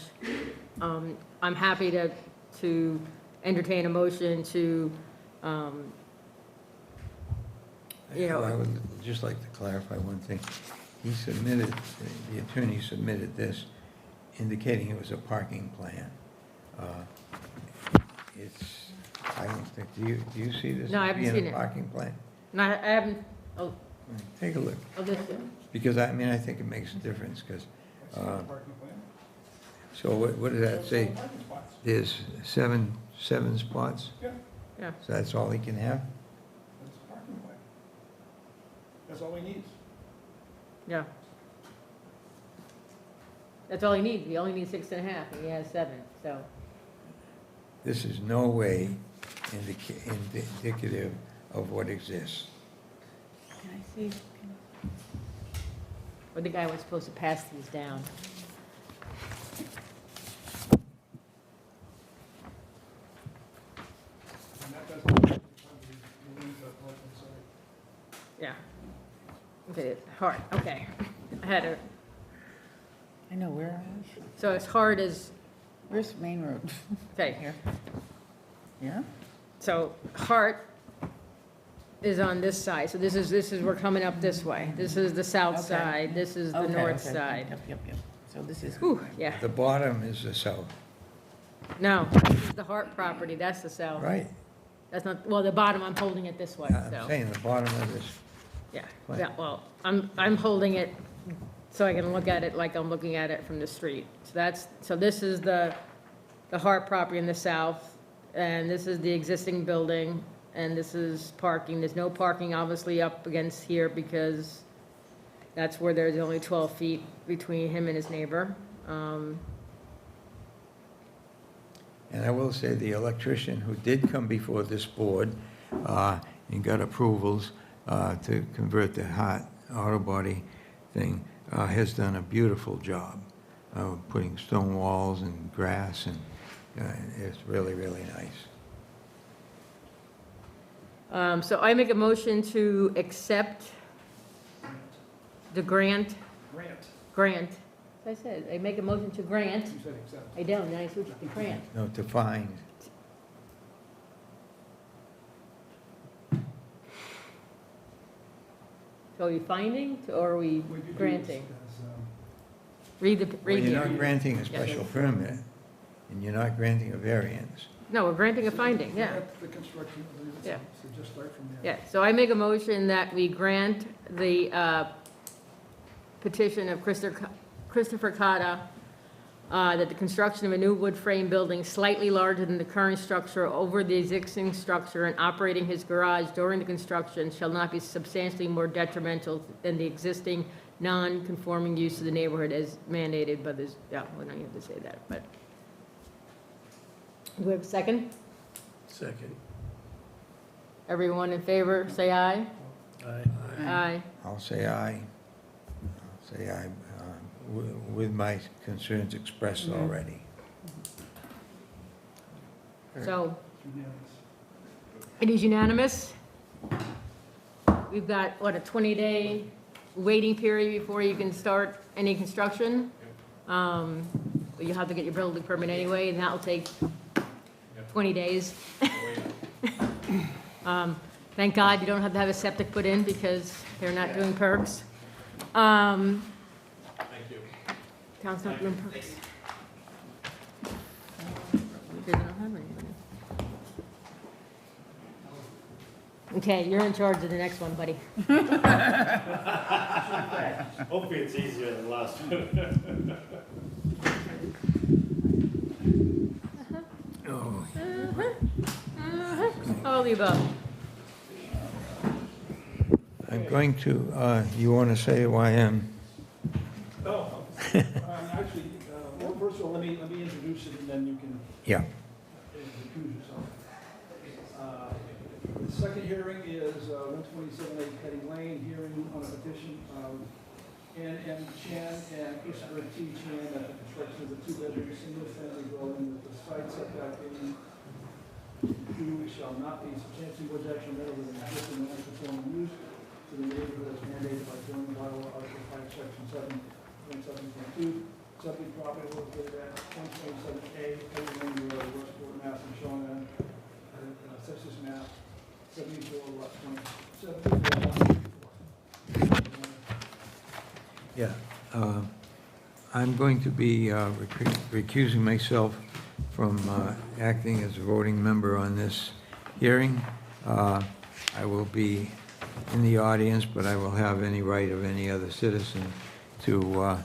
I'm happy to entertain a motion to, I would just like to clarify one thing. He submitted, the attorney submitted this indicating it was a parking plan. It's, I don't think, do you see this No, I as haven't being seen a it. parking plan? no, I haven't, Take a look, this, because I mean, I think it makes a difference, because, so what does that say? Parking spots. There's seven spots? yeah. So that's all he can have? That's a parking plan. That's all he needs. Yeah. That's all he needs. He only needs 6.5, and he has 7, so. This is no way indicative of what exists. Can I see? Or the guy was supposed to pass these down. And that doesn't, leave the parking side. Yeah. Okay, Hart, okay. I had a, I know, where are we? so as hard as, Where's Main Road? okay, Here. Yeah? so Hart is on this side, so this is, we're coming up this way. This is the south Okay. side, this is the Okay, north okay. side. Yep. So this is, Whew, yeah. The bottom is the south, No, this is the Hart property, that's the south. right? That's not, well, the bottom, I'm holding it this way, I'm so, saying the bottom of this, yeah. Right. Yeah, well, I'm holding it so I can look at it like I'm looking at it from the street. So this is the Hart property in the south, and this is the existing building, and this is parking. There's no parking obviously up against here because that's where there's only 12 feet between him and his neighbor. and I will say the electrician who did come before this board and got approvals to convert the hot auto body thing has done a beautiful job of putting stone walls and grass, and it's really, really nice. So I make a motion to accept the grant. As I said, I make a motion to grant. You said accept. I don't, now I switched to grant. No, to find, So are we finding, or are we What you do is, granting? as, Well, well, you're the, not granting a special permit, and you're not granting a variance. no, we're granting a finding, yeah. That's the construction of the, Yeah. so just start from there. Yeah, so I make a motion that we grant the petition of Christopher Cotta, that the construction of a new wood frame building slightly larger than the current structure over the existing structure and operating his garage during the construction shall not be substantially more detrimental than the existing non-conforming use of the neighborhood as mandated by this, yeah, we don't have to say that, but. Do we have a second? Second. Everyone in favor, say aye. Aye. Aye. I'll say aye. I'll say aye, with my concerns expressed already. So Unanimous. it is unanimous. We've got, what, a 20-day waiting period before you can start any construction? But you'll have to get your building permit anyway, and that'll take 20 days. Thank God you don't have to have a septic put in because they're not doing perks. Thank you. Town's not doing perks. Because I don't have any. Okay, you're in charge of the next one, buddy. Hopefully it's easier than last one. Oh, All the above. I'm going to, you want to say who I am? Oh, actually, well, first of all, let me introduce it, and then you can Yeah. recuse yourself. The second hearing is 127A Petty Lane, hearing on a petition of Ann M. Chan and Christopher T. Chan that the construction of a two-bedroom, single-family dwelling with the side setback in two shall not be substantially more detrimental than existing non-conforming use to the neighborhood as mandated by zoning bylaw Article 5, Section 7.7.2. Subject property located at 127A Petty Lane Road, Westport, Mass. And shown on Census Map 74, lot 74. Yeah. I'm going to be recusing myself from acting as a voting member on this hearing. I will be in the audience, but I will have any right of any other citizen to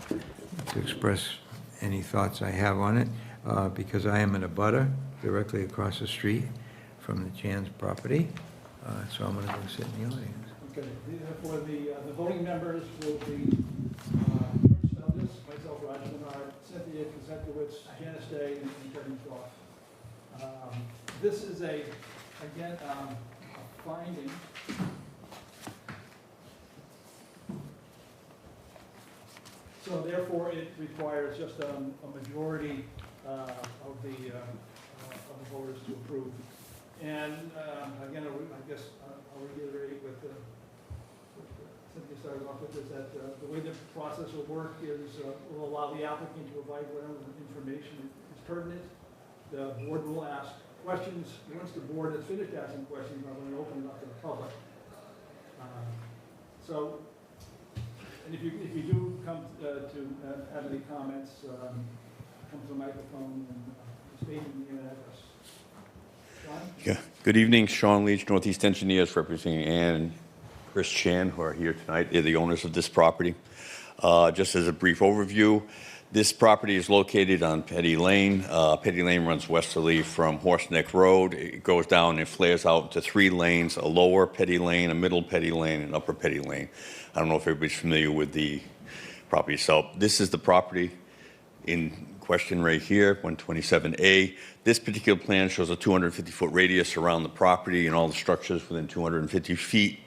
express any thoughts I have on it, because I am in a butter directly across the street from the Chan's property. So I'm going to go sit in the audience. Okay, therefore, the voting members will be George Stelzis, myself, Roger Menard, Cynthia Kozekowicz, Janice Day, and Kevin Croft. This is again, a finding. So therefore, it requires just a majority of the voters to approve. And again, I guess I'll reiterate what Cynthia started off with, is that the way the process will work is will allow the applicant to provide whatever information is pertinent. The board will ask questions. Once the board has finished asking questions, I'm going to open it up to the public. And if you do come to have any comments, come to the microphone and state your name and address. Sean? Yeah. Good evening, Sean Leach, Northeast Engineers, representing Ann and Chris Chan, who are here tonight. They're the owners of this property. Just as a brief overview, this property is located on Petty Lane. Petty Lane runs westerly from Horseneck Road. It goes down and flares out into three lanes: a lower Petty Lane, a middle Petty Lane, and upper Petty Lane. I don't know if everybody's familiar with the property itself. This is the property in question right here, 127A. This particular plan shows a 250-foot radius around the property and all the structures within 250 feet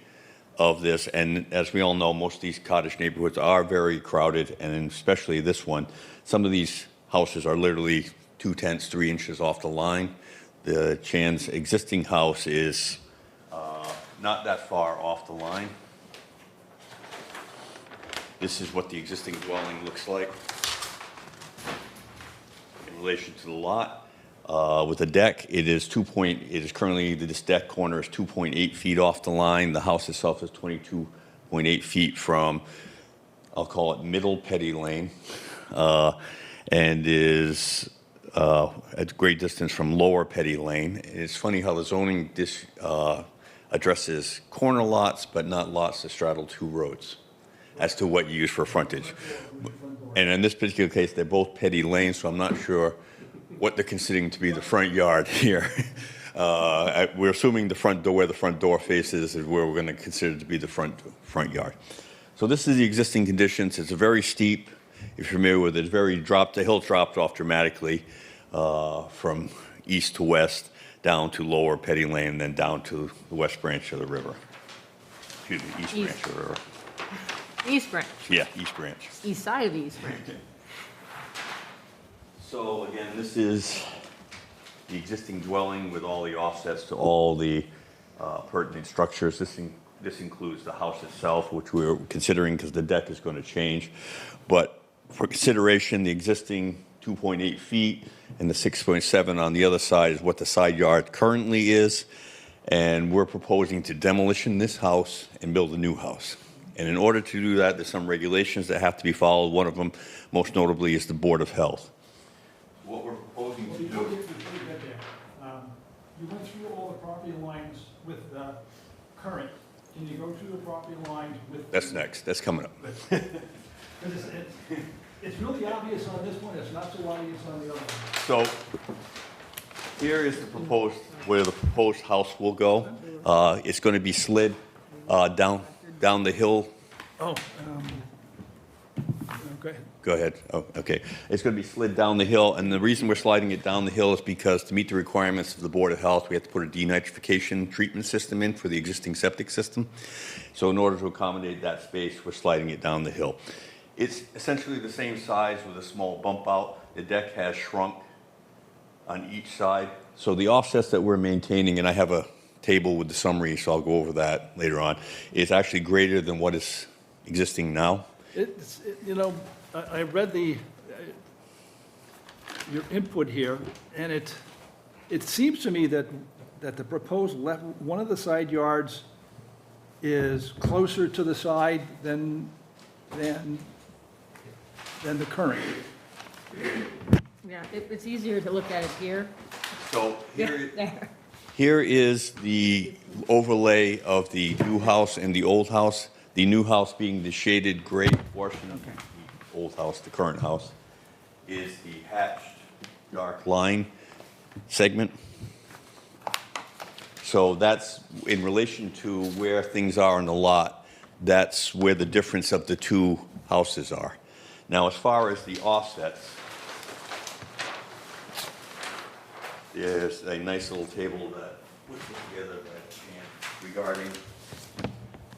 of this. And as we all know, most of these cottage neighborhoods are very crowded, and especially this one. Some of these houses are literally 2/10, 3 inches off the line. The Chan's existing house is not that far off the line. This is what the existing dwelling looks like in relation to the lot. With a deck, it is currently, this deck corner is 2.8 feet off the line. The house itself is 22.8 feet from, I'll call it middle Petty Lane, and is at great distance from lower Petty Lane. It's funny how the zoning addresses corner lots, but not lots that straddle two roads as to what you use for frontage. And in this particular case, they're both Petty Lanes, so I'm not sure what they're considering to be the front yard here. We're assuming the front door, where the front door faces, is where we're going to consider to be the front yard. So this is the existing conditions. It's a very steep, if you're familiar with it, the hill dropped off dramatically from east to west, down to lower Petty Lane, then down to the west branch of the river. Excuse me, east branch of the river. East Branch, Yeah, east branch. east side of East Branch. So again, this is the existing dwelling with all the offsets to all the pertinent structures. This includes the house itself, which we're considering because the deck is going to change. But for consideration, the existing 2.8 feet and the 6.7 on the other side is what the side yard currently is. And we're proposing to demolition this house and build a new house. And in order to do that, there's some regulations that have to be followed. One of them, most notably, is the Board of Health. What we're proposing to do... Before you get You went through all the property lines with the current. Can you go through the property lines with? That's next, that's coming up. Because it's really obvious on this one, it's not so obvious on the other one. So here is the proposed, where the proposed house will go. It's going to be slid down the hill. Oh, go ahead. Go ahead. Oh, okay. It's going to be slid down the hill, and the reason we're sliding it down the hill is because to meet the requirements of the Board of Health, we have to put a denitrification treatment system in for the existing septic system. So in order to accommodate that space, we're sliding it down the hill. It's essentially the same size with a small bump out. The deck has shrunk on each side. So the offsets that we're maintaining, and I have a table with the summary, so I'll go over that later on, is actually greater than what is existing now. I read your input here, and it seems to me that the proposed one of the side yards is closer to the side than the current. Yeah, it's easier to look at it here. So There. here is the overlay of the new house and the old house. The new house being the shaded gray portion of the old house, the current house, is the hatched dark line segment. So that's in relation to where things are in the lot, that's where the difference of the two houses are. Now, as far as the offsets, there's a nice little table that puts it together regarding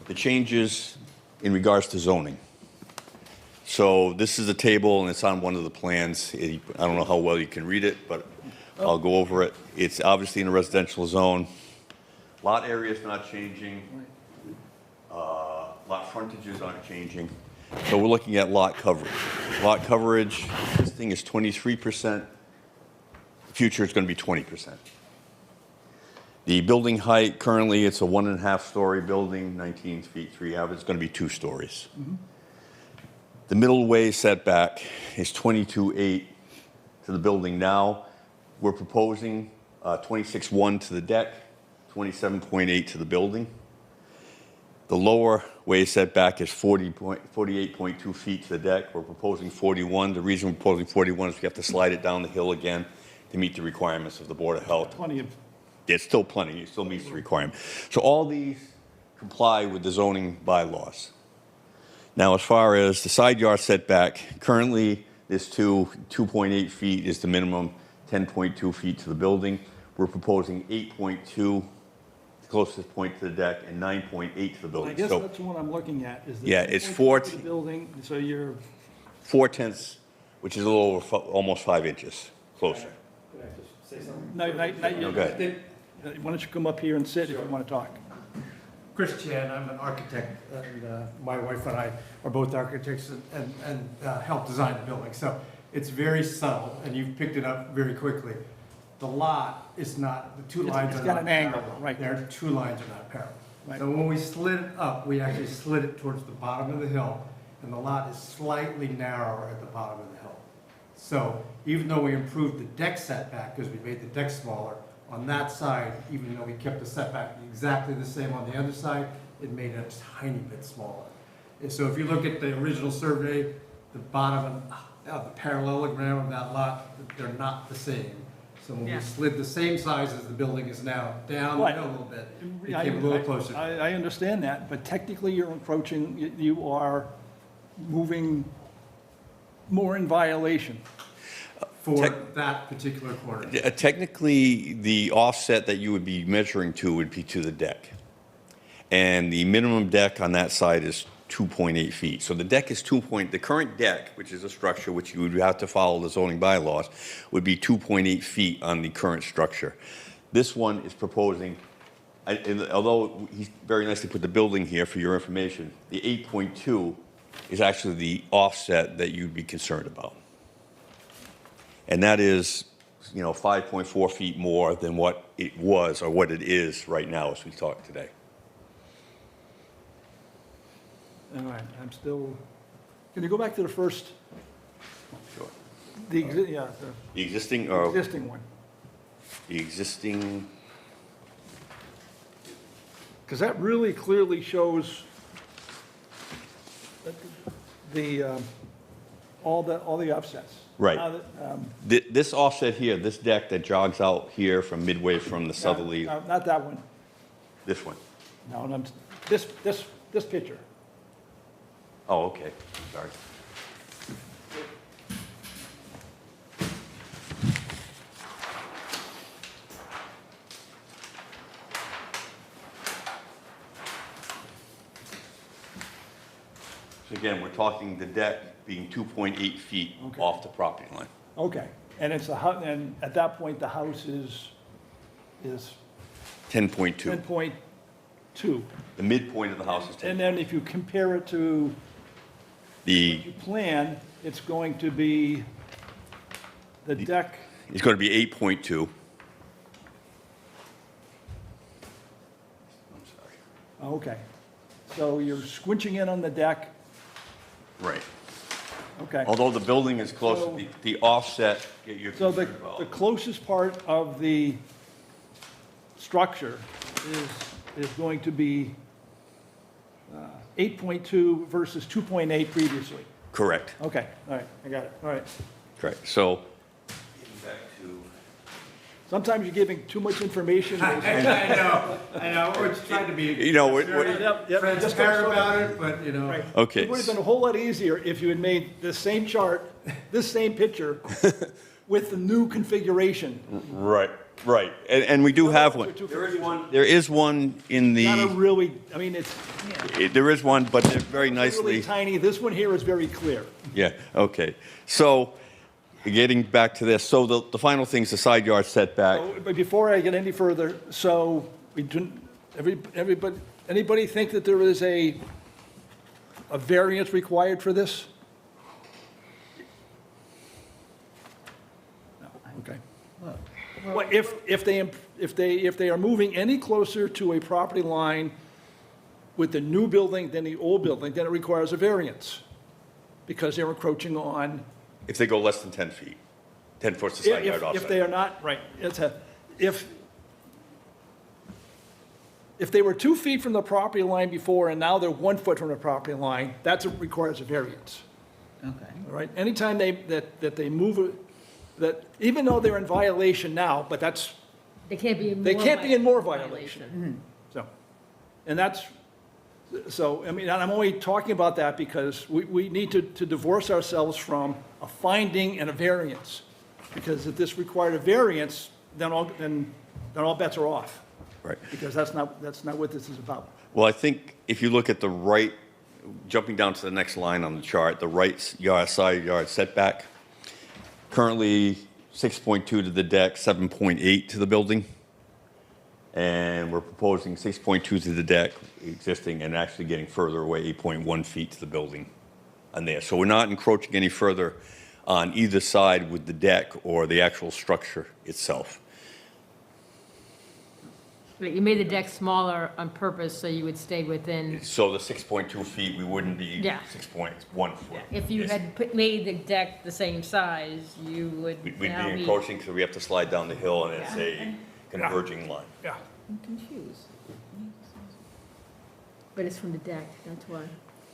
the changes in regards to zoning. So this is a table, and it's on one of the plans. I don't know how well you can read it, but I'll go over it. It's obviously in a residential zone. Lot area is not changing. Lot frontages aren't changing. So we're looking at lot coverage. Lot coverage, this thing is 23%. Future is going to be 20%. The building height, currently it's a 1.5-story building, 19 feet 3 average. It's going to be 2 stories. The middle way setback is 22.8 to the building now. We're proposing 26.1 to the deck, 27.8 to the building. The lower way setback is 48.2 feet to the deck. We're proposing 41. The reason we're proposing 41 is we have to slide it down the hill again to meet the requirements of the Board of Health. Plenty of. It's still plenty. It still meets the requirement. So all these comply with the zoning bylaws. Now, as far as the side yard setback, currently this 2.8 feet is the minimum, 10.2 feet to the building. We're proposing 8.2, the closest point to the deck, and 9.8 to the building. I guess So that's the one I'm looking at, is the. Yeah, it's 10.2 to the building, so you're. 4/10, which is a little over almost 5 inches closer. Could I just say something? No, not you. No, go ahead. Why don't you come up here and sit if you want to talk? Chris Chan, I'm an architect, and my wife and I are both architects and helped design the building. So it's very subtle, and you've picked it up very quickly. The lot is not, the two lines It's are got not an angle, parallel. right. Their two lines are not parallel. Right. So when we slid it up, we actually slid it towards the bottom of the hill, and the lot is slightly narrower at the bottom of the hill. So even though we improved the deck setback, because we made the deck smaller, on that side, even though we kept the setback exactly the same on the other side, it made it a tiny bit smaller. And so if you look at the original survey, the bottom of the parallelogram of that lot, they're not the same. So when we Yeah. slid the same size as the building is now, down the Right. hill a little bit, it came a little closer. I understand that, but technically you're encroaching, you are moving more in violation. For that particular corner. Technically, the offset that you would be measuring to would be to the deck. And the minimum deck on that side is 2.8 feet. So the deck is the current deck, which is a structure which you would have to follow the zoning bylaws, would be 2.8 feet on the current structure. This one is proposing, and although he very nicely put the building here for your information, the 8.2 is actually the offset that you'd be concerned about. And that is, 5.4 feet more than what it was or what it is right now as we talk today. All right, I'm still, can you go back to the first, Sure. the The existing, or existing one? the existing, because that really clearly shows all the offsets. Right. Now that, This offset here, this deck that jogs out here from midway from the southerly, no, not that one. this one. No, no, this picture. Oh, okay, sorry. So again, we're talking the deck being 2.8 feet Okay. off the property line. Okay, and it's and at that point, the house is 10.2. 10.2. The midpoint of the house is 10. And then if you compare it to The, your plan, it's going to be the deck, it's going to be 8.2. I'm sorry. okay. So you're squinching in on the deck, Right. okay. Although the building is close, So- the offset, you're So the, concerned about. the closest part of the structure is going to be 8.2 versus 2.8 previously. Correct, Okay, all right, I got it, all right. correct. So, getting back to, Sometimes you're giving too much information. I know, we're just trying to be you know, Yep, yep, just transparent go- about it, but, you know. Right. okay, It would have been a whole lot easier if you had made the same chart, this same picture, with the new configuration. right, right. And we do have one. There is one in Not a the, really, I mean, it's there is one, but they're very really nicely. tiny. This one here is very clear. Yeah, okay. So, getting back to this, so the final thing's the side yard setback. Oh, but before I get any further, so we didn't, anybody think that there is a variance required for this? No, okay. Well, if they are moving any closer to a property line with the new building than the old building, then it requires a variance, because they're encroaching on. If they go less than 10 feet, 10 foot's the side yard If they offset. are not, right, if they were 2 feet from the property line before and now they're 1 foot from the property line, that requires a variance, Okay. all right? Anytime that they move, that, even though they're in violation now, but that's, They can't be in more. they can't be in more violation. violation. So, and that's, so, I mean, and I'm only talking about that because we need to divorce ourselves from a finding and a variance. Because if this required a variance, then all bets are off. Right. Because that's not what this is about. Well, I think if you look at the right, jumping down to the next line on the chart, the right side yard setback, currently 6.2 to the deck, 7.8 to the building. And we're proposing 6.2 to the deck existing and actually getting further away, 8.1 feet to the building on there. So we're not encroaching any further on either side with the deck or the actual structure itself. But you made the deck smaller on purpose, so you would stay within, So the 6.2 feet, we wouldn't be Yeah. 6.1 foot. if you Yes. had made the deck the same size, you would We'd be now be. encroaching because we have to slide down the hill and it's a converging line. Yeah. I'm confused. But it's from the deck, that's why.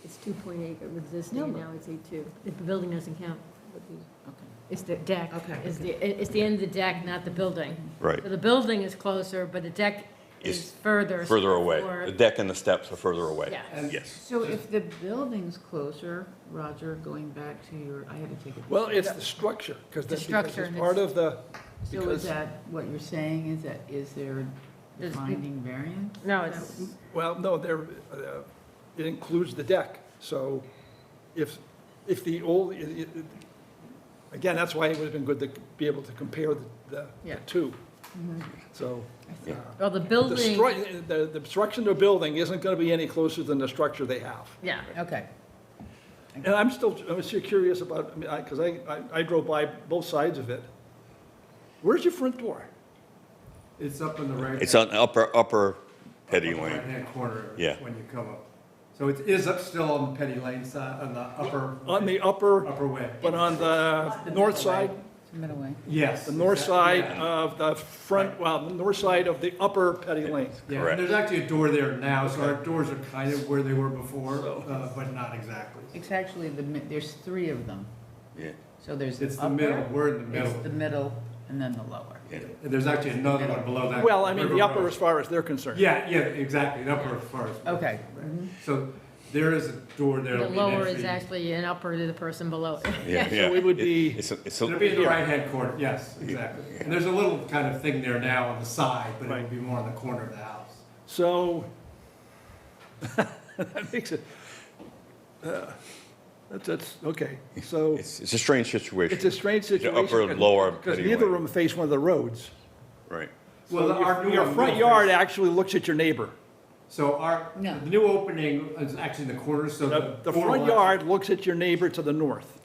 It's 2.8 of existing, and now it's 8.2. The building doesn't count. It's the deck. Okay, It's the end of the deck, not the building. Right. So the building is closer, but the deck is Is further. Further away. for- The deck and the steps are further away. Yeah. Yes. So if the building's closer, Roger, going back to your, I had to take a. Well, it's the structure, because The that's structure, it's and part of the, So because- is that what you're saying, is there There's- finding variance? No, it's, well, no, it includes the deck. So if the old, again, that's why it would have been good to be able to compare the Yeah. two. So. well, the The building, the obstruction to a building isn't going to be any closer than the structure they have. yeah. Okay. And I'm still curious about, I mean, because I drove by both sides of it. Where's your front door? It's up in the right. It's on upper Petty Lane. Right-hand corner. Yeah. When you come up. So it is up still on Petty Lane side, on the upper. On the upper, Upper way. but on the north side? Middle way. Yes. The north exactly, side yeah. of the front, well, the north side of the upper Petty Lane. Yeah, Correct. and there's actually a door there now, so our doors are kind of where they were before, but not exactly. It's actually there's three of them. Yeah, So there's It's the the middle, upper, we're in the it's middle. the middle, and then the lower. yeah. And there's actually another one below that. Well, I mean, the River upper Road. as far as they're concerned. Yeah, exactly, the upper as far as. Okay. So there is a door there. The that'll be an lower is entry. actually an upper to the person below. Yeah, yeah. So it would be- It'll be in the right-hand corner, yes, exactly. And there's a little kind of thing there now on the side, but it Right. will be more on the corner of the house. So, that makes it, that's, okay. So It's a strange situation. it's a strange The situation. upper and lower Because Petty neither of Lane. them face one of the roads. Right. Well, So our new your one front will yard face- actually looks at your neighbor. So our, No. the new opening is actually in the corner, so The door front will yard looks at your neighbor to the north.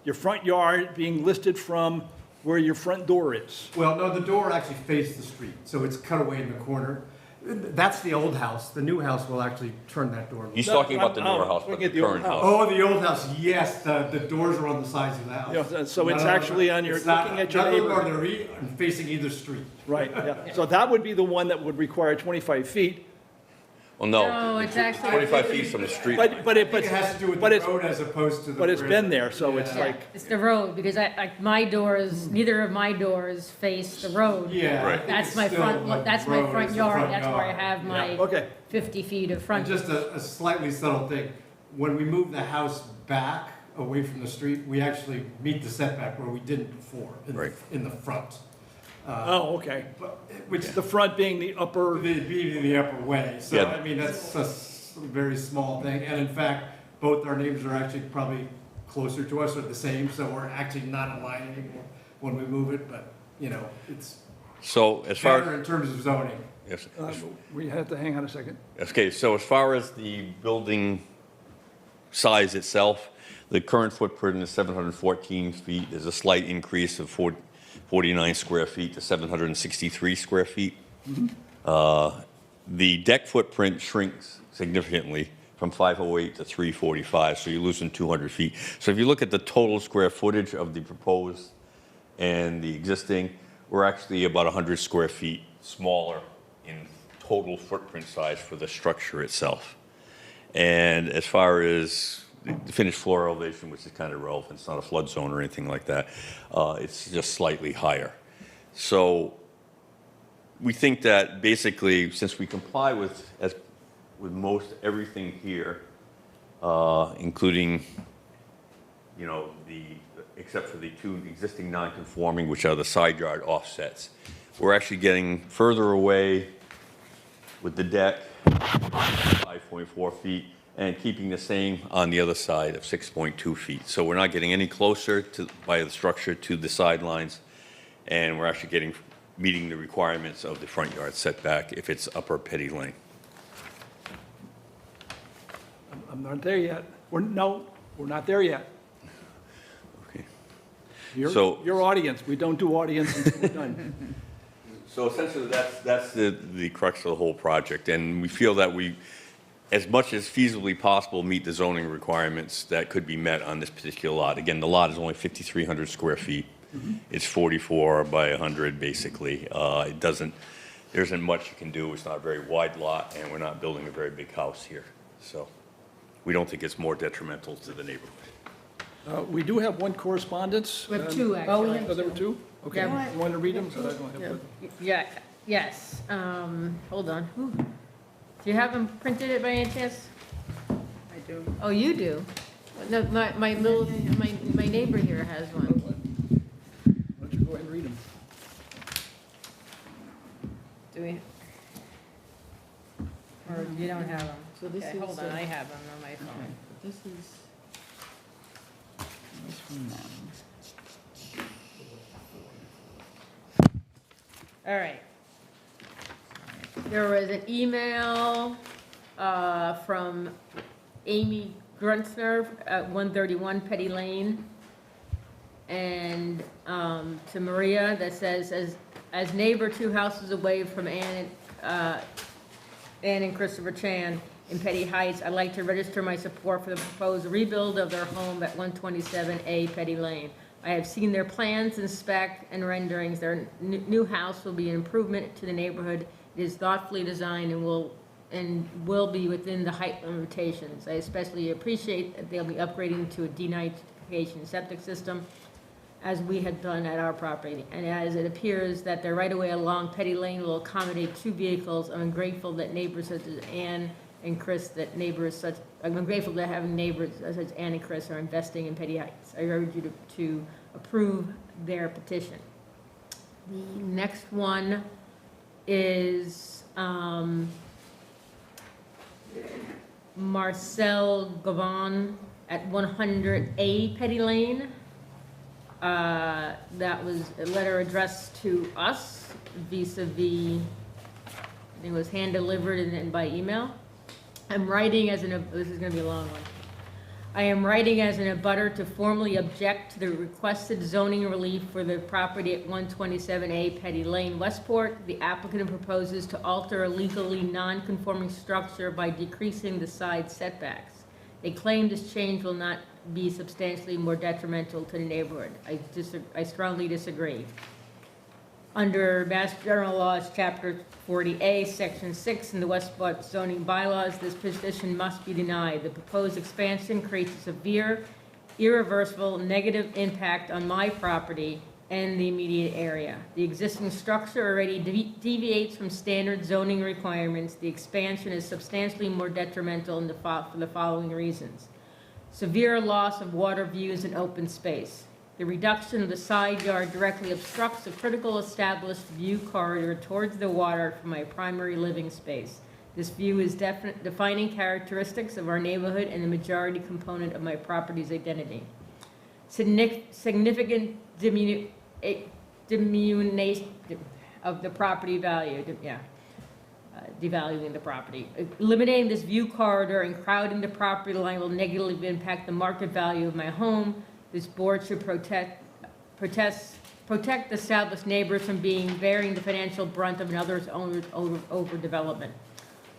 Your front yard being listed from where your front door is. Well, no, the door actually faces the street, so it's cut away in the corner. That's the old house. The new house will actually turn that door. He's talking about the I'm- newer I'm house, but looking the at the old current house. house. Oh, the old house, yes, the doors are on the sides of the house. Yeah, so it's No, actually on your, it's not- looking at your none of them neighbor. are there facing either street. Right, yeah. So that would be the one that would require 25 feet. Well, No, no, it's actually. 25 feet from the street. But I think it has to do with but the it's, road as opposed to the. but it's bridge. been there, so it's Yeah. like, It's the road, because my doors, neither of my doors face the road. Yeah. I Right. think That's it's my still front, the that's my road front is the yard, front that's where I yard. have my okay. 50 feet of And front. just a slightly subtle thing, when we move the house back away from the street, we actually meet the setback where we didn't before, Right. in the front. Oh, okay. But, which The front being the upper, be the upper way, so Yeah. I mean, that's a very small thing, and in fact, both our neighbors are actually probably closer to us or the same, so we're actually not in line anymore when we move it, but, you know, it's So as far, better in terms of zoning. yes, we have to hang on a second. okay, so as far as the building size itself, the current footprint is 714 feet. There's a slight increase of 49 square feet to 763 square feet. The deck footprint shrinks significantly from 508 to 345, so you're losing 200 feet. So if you look at the total square footage of the proposed and the existing, we're actually about 100 square feet smaller in total footprint size for the structure itself. And as far as the finished floor elevation, which is kind of irrelevant, it's not a flood zone or anything like that, it's just slightly higher. So we think that basically, since we comply with most everything here, including, you know, except for the two existing non-conforming, which are the side yard offsets, we're actually getting further away with the deck, 5.4 feet, and keeping the same on the other side of 6.2 feet. So we're not getting any closer by the structure to the sidelines, and we're actually meeting the requirements of the front yard setback if it's upper Petty Lane. I'm not there yet. We're not there yet. Okay. Your audience, we don't do audience until we're done. So essentially, that's the crux of the whole project, and we feel that we, as much as feasibly possible, meet the zoning requirements that could be met on this particular lot. Again, the lot is only 5,300 square feet. It's 44 by 100, basically. There isn't much you can do. It's not a very wide lot, and we're not building a very big house here. So we don't think it's more detrimental to the neighborhood. We do have one correspondence. We have two, Oh, actually. Oh, there were two? Okay, Yeah. you want to read them? So I don't have to- Yeah, yes, hold on. Ooh. Do you have them printed it by any chance? I do. Oh, you do? No, my neighbor here has one. Why don't you go ahead and read them? Do we? Or you don't have them? So this Okay, is, hold on, I have them on my phone. This is from them. All right. There was an email from Amy Gruntzner at 131 Petty Lane, and to Maria that says, as neighbor 2 houses away from Ann and Christopher Chan in Petty Heights, I'd like to register my support for the proposed rebuild of their home at 127A Petty Lane. I have seen their plans and spec and renderings. Their new house will be an improvement to the neighborhood. It is thoughtfully designed and will be within the height limitations. I especially appreciate that they'll be upgrading to a denitrification septic system, as we had done at our property. And as it appears that their right-of-way along Petty Lane will accommodate 2 vehicles, I'm grateful that neighbors such as Ann and Chris, I'm grateful that having neighbors such as Ann and Chris are investing in Petty Heights. I urge you to approve their petition. The next one is Marcel Gavon at 100A Petty Lane. That was a letter addressed to us vis-a-vis, I think it was hand-delivered and by email. I'm writing as this is gonna be a long one. I am writing as an abutter to formally object to the requested zoning relief for the property at 127A Petty Lane, Westport. The applicant proposes to alter a legally non-conforming structure by decreasing the side setbacks. They claim this change will not be substantially more detrimental to the neighborhood. I strongly disagree. Under Mass General Laws, Chapter 40A, Section 6, in the Westport zoning bylaws, this petition must be denied. The proposed expansion creates a severe, irreversible negative impact on my property and the immediate area. The existing structure already deviates from standard zoning requirements. The expansion is substantially more detrimental for the following reasons. Severe loss of water views and open space. The reduction of the side yard directly obstructs a critical established view corridor towards the water from my primary living space. This view is defining characteristics of our neighborhood and the majority component of my property's identity. Significant diminution of the property value, devaluing the property. Eliminating this view corridor and crowding the property line will negatively impact the market value of my home. This board should protect established neighbors from bearing the financial brunt of another's owner's overdevelopment.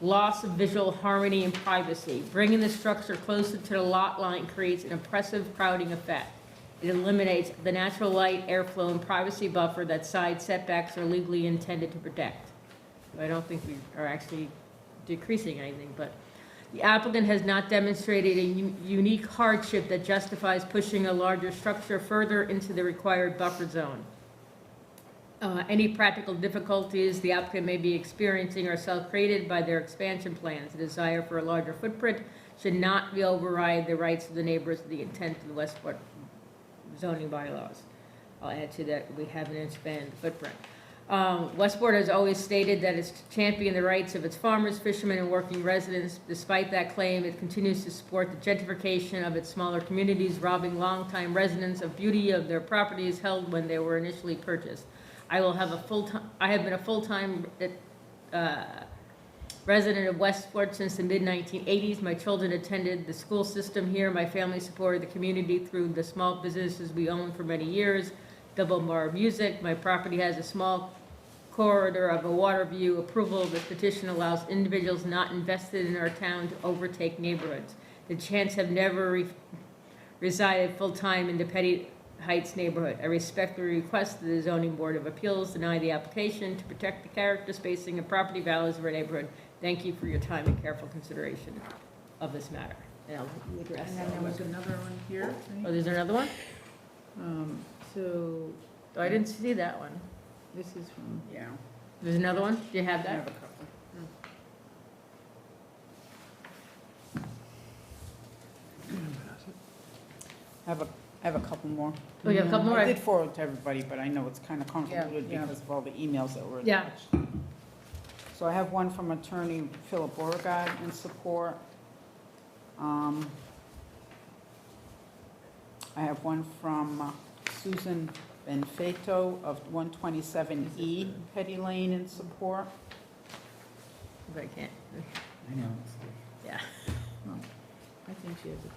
Loss of visual harmony and privacy. Bringing the structure closer to the lot line creates an oppressive crowding effect. It eliminates the natural light, airflow, and privacy buffer that side setbacks are legally intended to protect. I don't think we are actually decreasing anything, but the applicant has not demonstrated a unique hardship that justifies pushing a larger structure further into the required buffer zone. Any practical difficulties the applicant may be experiencing are self-created by their expansion plans. The desire for a larger footprint should not override the rights of the neighbors of the intent of the Westport zoning bylaws. I'll add to that, we haven't expanded the footprint. Westport has always stated that it's championed the rights of its farmers, fishermen, and working residents. Despite that claim, it continues to support the gentrification of its smaller communities, robbing longtime residents of beauty of their properties held when they were initially purchased. I have been a full-time resident of Westport since the mid-1980s. My children attended the school system here. My family supported the community through the small businesses we owned for many years. Double Bar Music. My property has a small corridor of a water view. Approval of this petition allows individuals not invested in our town to overtake neighborhoods. The Chants have never resided full-time in the Petty Heights neighborhood. I respectfully request that the Zoning Board of Appeals deny the application to protect the character, spacing, and property values of our neighborhood. Thank you for your time and careful consideration of this matter. And I'll address And then there was another one here. Oh, there's another one? So, Oh, I didn't see that one. this is from, yeah. There's another one? Do you have I have that? a couple. I have a couple more. Oh, you have a couple more? I did forward to everybody, but I know it's kind of convoluted Yeah. because of all the emails that were Yeah. attached. So I have one from Attorney Philip Beauregard in support. I have one from Susan Benfeto of 127E Petty Lane in support. But I can't, I know. yeah. I think she has a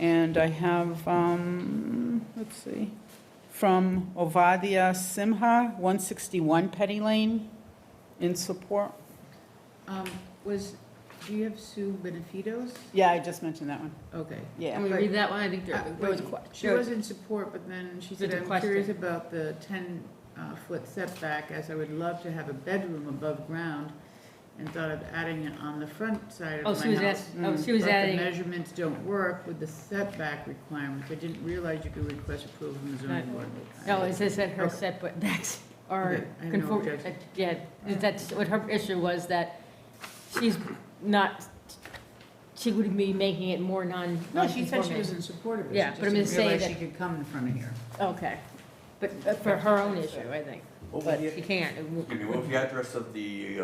And I have, let's see, from Ovadia Simha, 161 Petty Lane, in support. Was do you have Sue Benefitos? Yeah, I just mentioned that one. Okay. Yeah. Can we read that one? I think there was a She question. was in support, but then she said, There's a I'm question. curious about the 10-foot setback, as I would love to have a bedroom above ground, and thought of adding it on the front side Oh, of she my was house. she was But the adding, measurements don't work with the setback requirements. I didn't realize you could request approval from the zoning board. no, it says that her Okay. setbacks are Okay, I have no conform, objection. yeah, that's what her issue was, that she's not, she would be making it more No, she said she non-conforming. was in support of it. Yeah, She but I'm just just saying didn't realize that- she could come in front of here. Okay, but for her own issue, I think, What but was she the, can't. It won't- excuse me, what was the address of the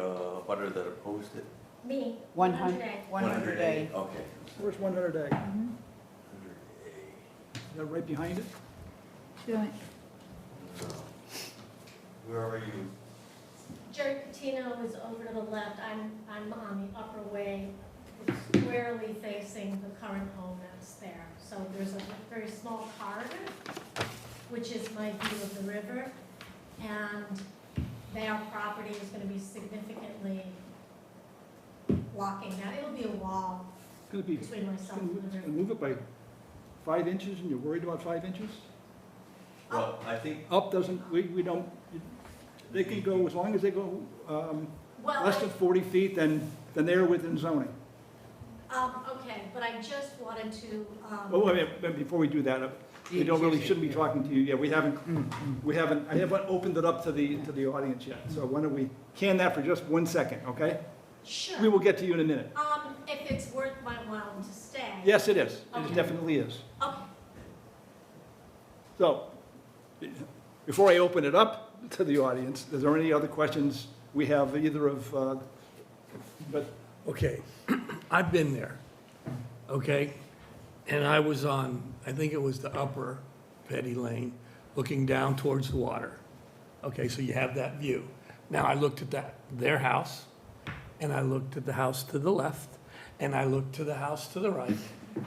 butter that opposed it? Me, 100 A. Okay. Where's 100A? Mm-hmm. Is that right behind it? Where are you? Jerry Patino is over to the left, I'm on the upper way, squarely facing the current home that's there. So there's a very small corridor, which is my view of the river, and their property is gonna be significantly blocking that. It'll be a wall It's gonna be, between myself and the gonna river. move it by 5 inches, and you're worried about 5 inches? Well, I think, Up doesn't, we don't, they can go, as long as they go Well, less than 40 feet, then they're within zoning. okay, but I just wanted to, Oh, wait a minute, but before we do that, we don't really, shouldn't be talking to you yet. I haven't opened it up to the audience yet. So why don't we can that for just 1 second, okay? sure. We will get to you in a minute. If it's worth my while to stay. Yes, it is. It Okay. definitely is. Okay. So, before I open it up to the audience, is there any other questions we have, either of, but, Okay, I've been there, okay? And I was on, I think it was the upper Petty Lane, looking down towards the water. Okay, so you have that view. Now, I looked at their house, and I looked at the house to the left, and I looked to the house to the right.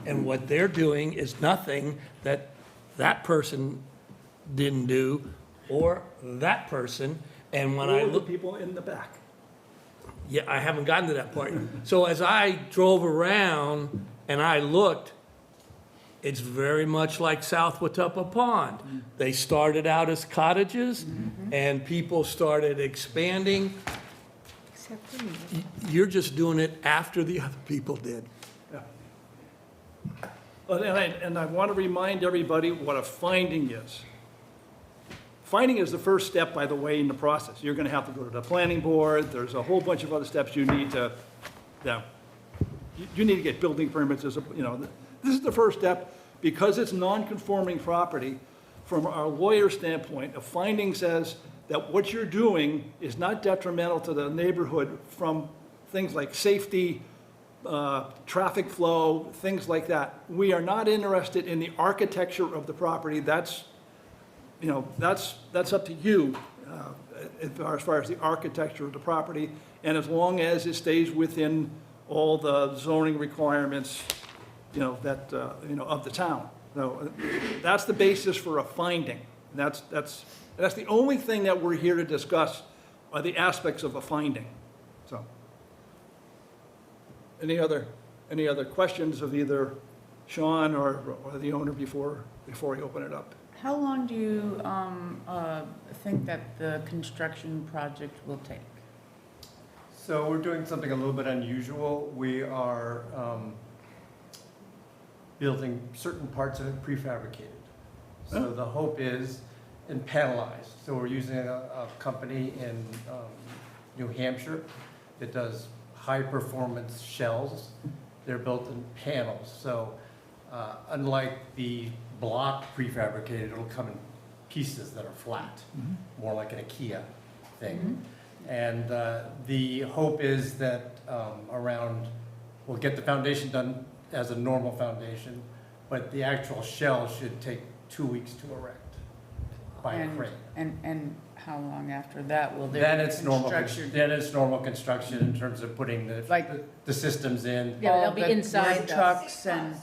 And what they're doing is nothing that that person didn't do, or that person. And when I all the look, people in the back. yeah, I haven't gotten to that point. So as I drove around and I looked, it's very much like South Watuppa Pond. They started out as cottages, and people started expanding. Except for me. You're just doing it after the other people did. And I want to remind everybody what a finding is. Finding is the first step, by the way, in the process. You're going to have to go to the planning board. There's a whole bunch of other steps you need to, you need to get building permits, this is the first step. Because it's non-conforming property, from our lawyer standpoint, a finding says that what you're doing is not detrimental to the neighborhood from things like safety, traffic flow, things like that. We are not interested in the architecture of the property. That's up to you as far as the architecture of the property. And as long as it stays within all the zoning requirements, of the town. So that's the basis for a finding. That's the only thing that we're here to discuss are the aspects of a finding. So, any other questions of either Sean or the owner before we open it up? How long do you think that the construction project will take? So we're doing something a little bit unusual. We are building certain parts of it prefabricated. So the hope is, and panelized. So we're using a company in New Hampshire that does high-performance shells. They're built in panels. So unlike the block prefabricated, it'll come in pieces that are flat, more like an IKEA thing. And the hope is that we'll get the foundation done as a normal foundation, but the actual shell should take 2 weeks to erect by a crane. And how long after that will there Then be it's normal, construction? then it's normal construction in terms of putting Like- the systems in. Yeah, they'll All be the inside wood the- trucks and,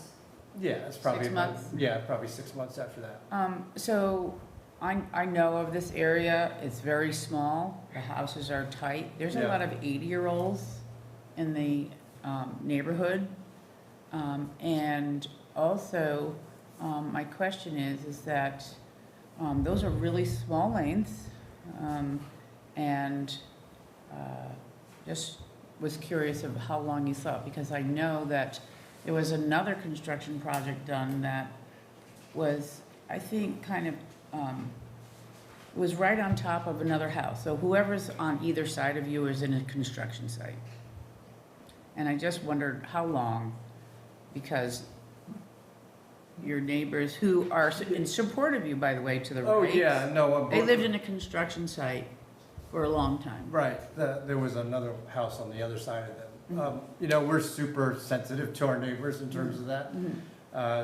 Yeah, it's probably 6 months? Yeah, probably 6 months after that. so I know of this area, it's very small, the houses are tight. There's a Yeah. lot of 80-year-olds in the neighborhood. And also, my question is that those are really small lanes. And just was curious of how long you thought, because I know that there was another construction project done that was, I think, kind of, was right on top of another house. So whoever's on either side of you is in a construction site. And I just wondered how long, because your neighbors, who are in support of you, by the way, to the right. Oh, yeah, no. They lived in a construction site for a long time. Right, there was another house on the other side of them. You know, we're super sensitive to our neighbors in terms of that.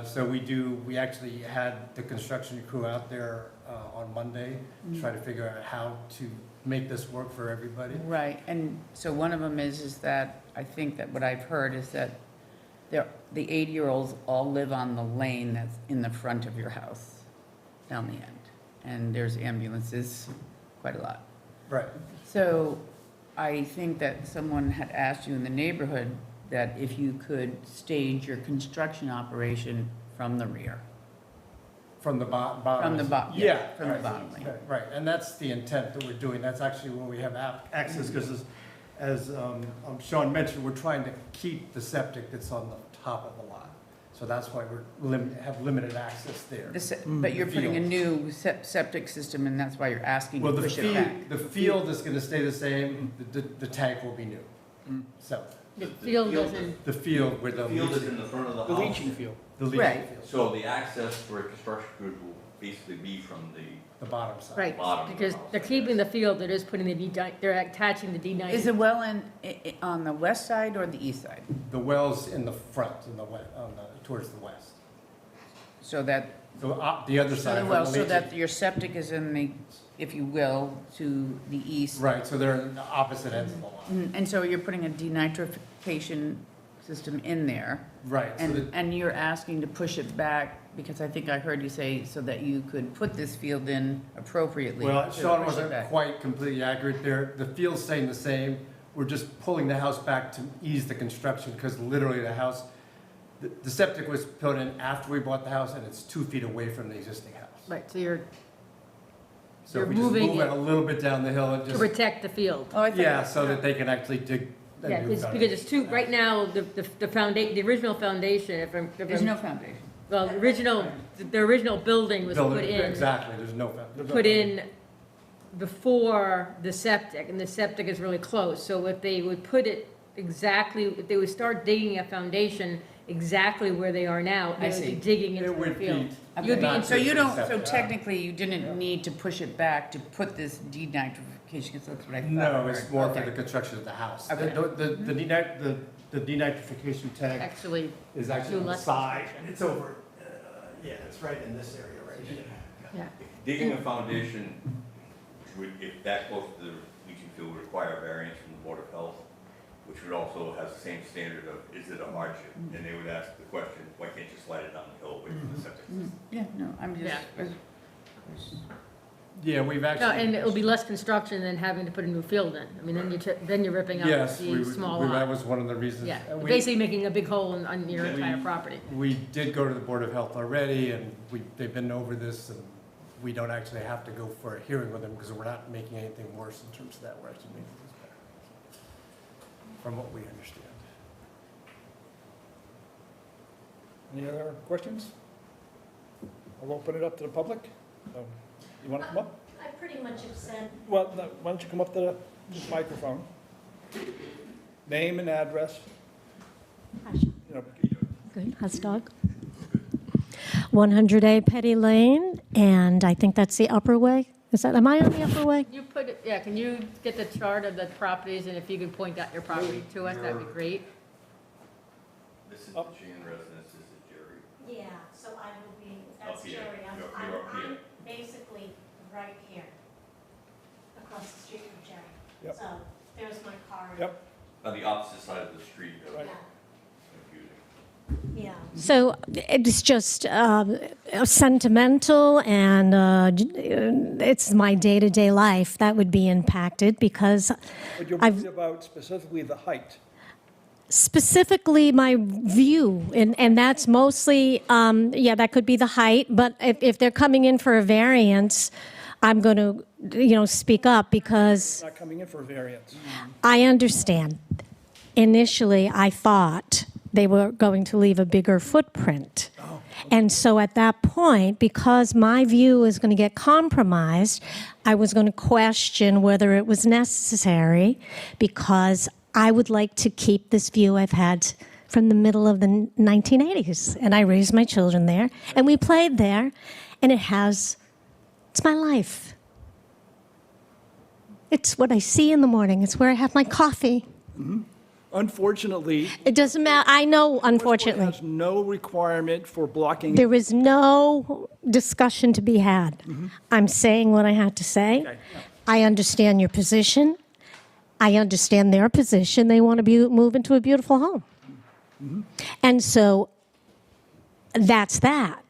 So we actually had the construction crew out there on Monday, to try to figure out how to make this work for everybody. Right, and so one of them is that, I think that what I've heard is that the 80-year-olds all live on the lane that's in the front of your house, down the end. And there's ambulances, quite a lot. Right. So I think that someone had asked you in the neighborhood that if you could stage your construction operation from the rear. From the bottom. From the bottom, Yeah. from the right, bottom lane. Right, and that's the intent that we're doing. That's actually where we have access, because as Sean mentioned, we're trying to keep the septic that's on the top of the lot. So that's why we're have limited access there. But you're The putting a field. new septic system, and that's why you're asking Well, to push it back. the field is gonna stay the same, the tank will be new. So, The field doesn't, the field where The the. field is in the front of the house. The leaching field. The leaching Right. field, So the access for a construction crew will basically be from the the bottom side. right, bottom of the because house, they're I keeping guess. the field, they're just putting they're attaching the D9. Is the well on the west side or the east side? The well's in the front, towards the west. So that, The other so side. the from well, the so leaching- that your septic is in the, if you will, to the east. Right, so they're in the opposite ends of the lot. And so you're putting a denitrification system in there, Right, so that, and you're asking to push it back, because I think I heard you say so that you could put this field in appropriately. well, to Sean push it wasn't back. quite completely accurate there. The field's staying the same. We're just pulling the house back to ease the construction, because literally the house, the septic was put in after we bought the house, and it's 2 feet away from the existing house. Right, so you're So You're if we just moving move it it a little bit down the hill and to just, protect the field. Oh, I thought. yeah, so that they can actually dig. a Yeah, new it's foundation. because it's too, right now, the the original foundation, There's no foundation. well, the original building was Building- put in. Exactly, there's no foundation. Put in before the septic, and the septic is really close. So if they would put it exactly, if they would start digging a foundation exactly where they are now, I they would be see. digging It into the would field. be. You'd be not in- So you just don't, so septic. technically, you didn't need to push it back to put this denitrification, because that's what I thought. No, I it's heard. more for Okay. the construction of the house. Okay. The denitrification tank Actually, is actually do on the less side. construction. It's over, yeah, it's right in this area right here. yeah. Digging a foundation, would, if that close to the leaching field, would require a variance from the Board of Health, which would also have the same standard of, is it a hardship? And they would ask the question, why can't you slide it down the hill away from the septic system? Yeah, no, I'm just. Yeah, we've actually. No, and it'll be less construction than having to put a new field in. I mean, then you're ripping Yes, up the small that lot. was one of the reasons. Yeah, We- basically making a big hole on your We- entire property. We did go to the Board of Health already, and they've been over this, and we don't actually have to go for a hearing with them, because we're not making anything worse in terms of that, we're actually making this better, from what we understand. Any other questions? I'll open it up to the public. You want to come up? I pretty much have said, Well, no, why don't you come up to the microphone? Name and address, you know, Good, how's the dog? 100A Petty Lane, and I think that's the Upper Way. Is that, am I on the Upper Way? You put it, yeah, can you get the chart of the properties, and if you could point out your property to us, that'd be great. This is the Jan residence, this is Jerry. yeah, so I will be, that's Up here. Jerry, You're up here. I'm basically right here, across the street from Jerry. Yep. So, there's my car. Yep. On the opposite side of the street, that was Yeah, confusing. yeah. So it's just sentimental, and it's my day-to-day life that would be impacted because but you're I've- worried about specifically the height. specifically my view, and that's mostly, that could be the height, but if they're coming in for a variance, I'm going to, speak up because Not coming in for a variance. I understand. Initially, I thought they were going to leave a bigger footprint. And so at that point, because my view is going to get compromised, I was going to question whether it was necessary, because I would like to keep this view I've had from the middle of the 1980s. And I raised my children there, and we played there, and it's my life. It's what I see in the morning. It's where I have my coffee. Unfortunately, It doesn't matter. I know, unfortunately. there's no requirement for blocking. There was no discussion to be had. I'm saying what I had to say. Okay. I understand your position. I understand their position. They want to move into a beautiful home. And so that's that.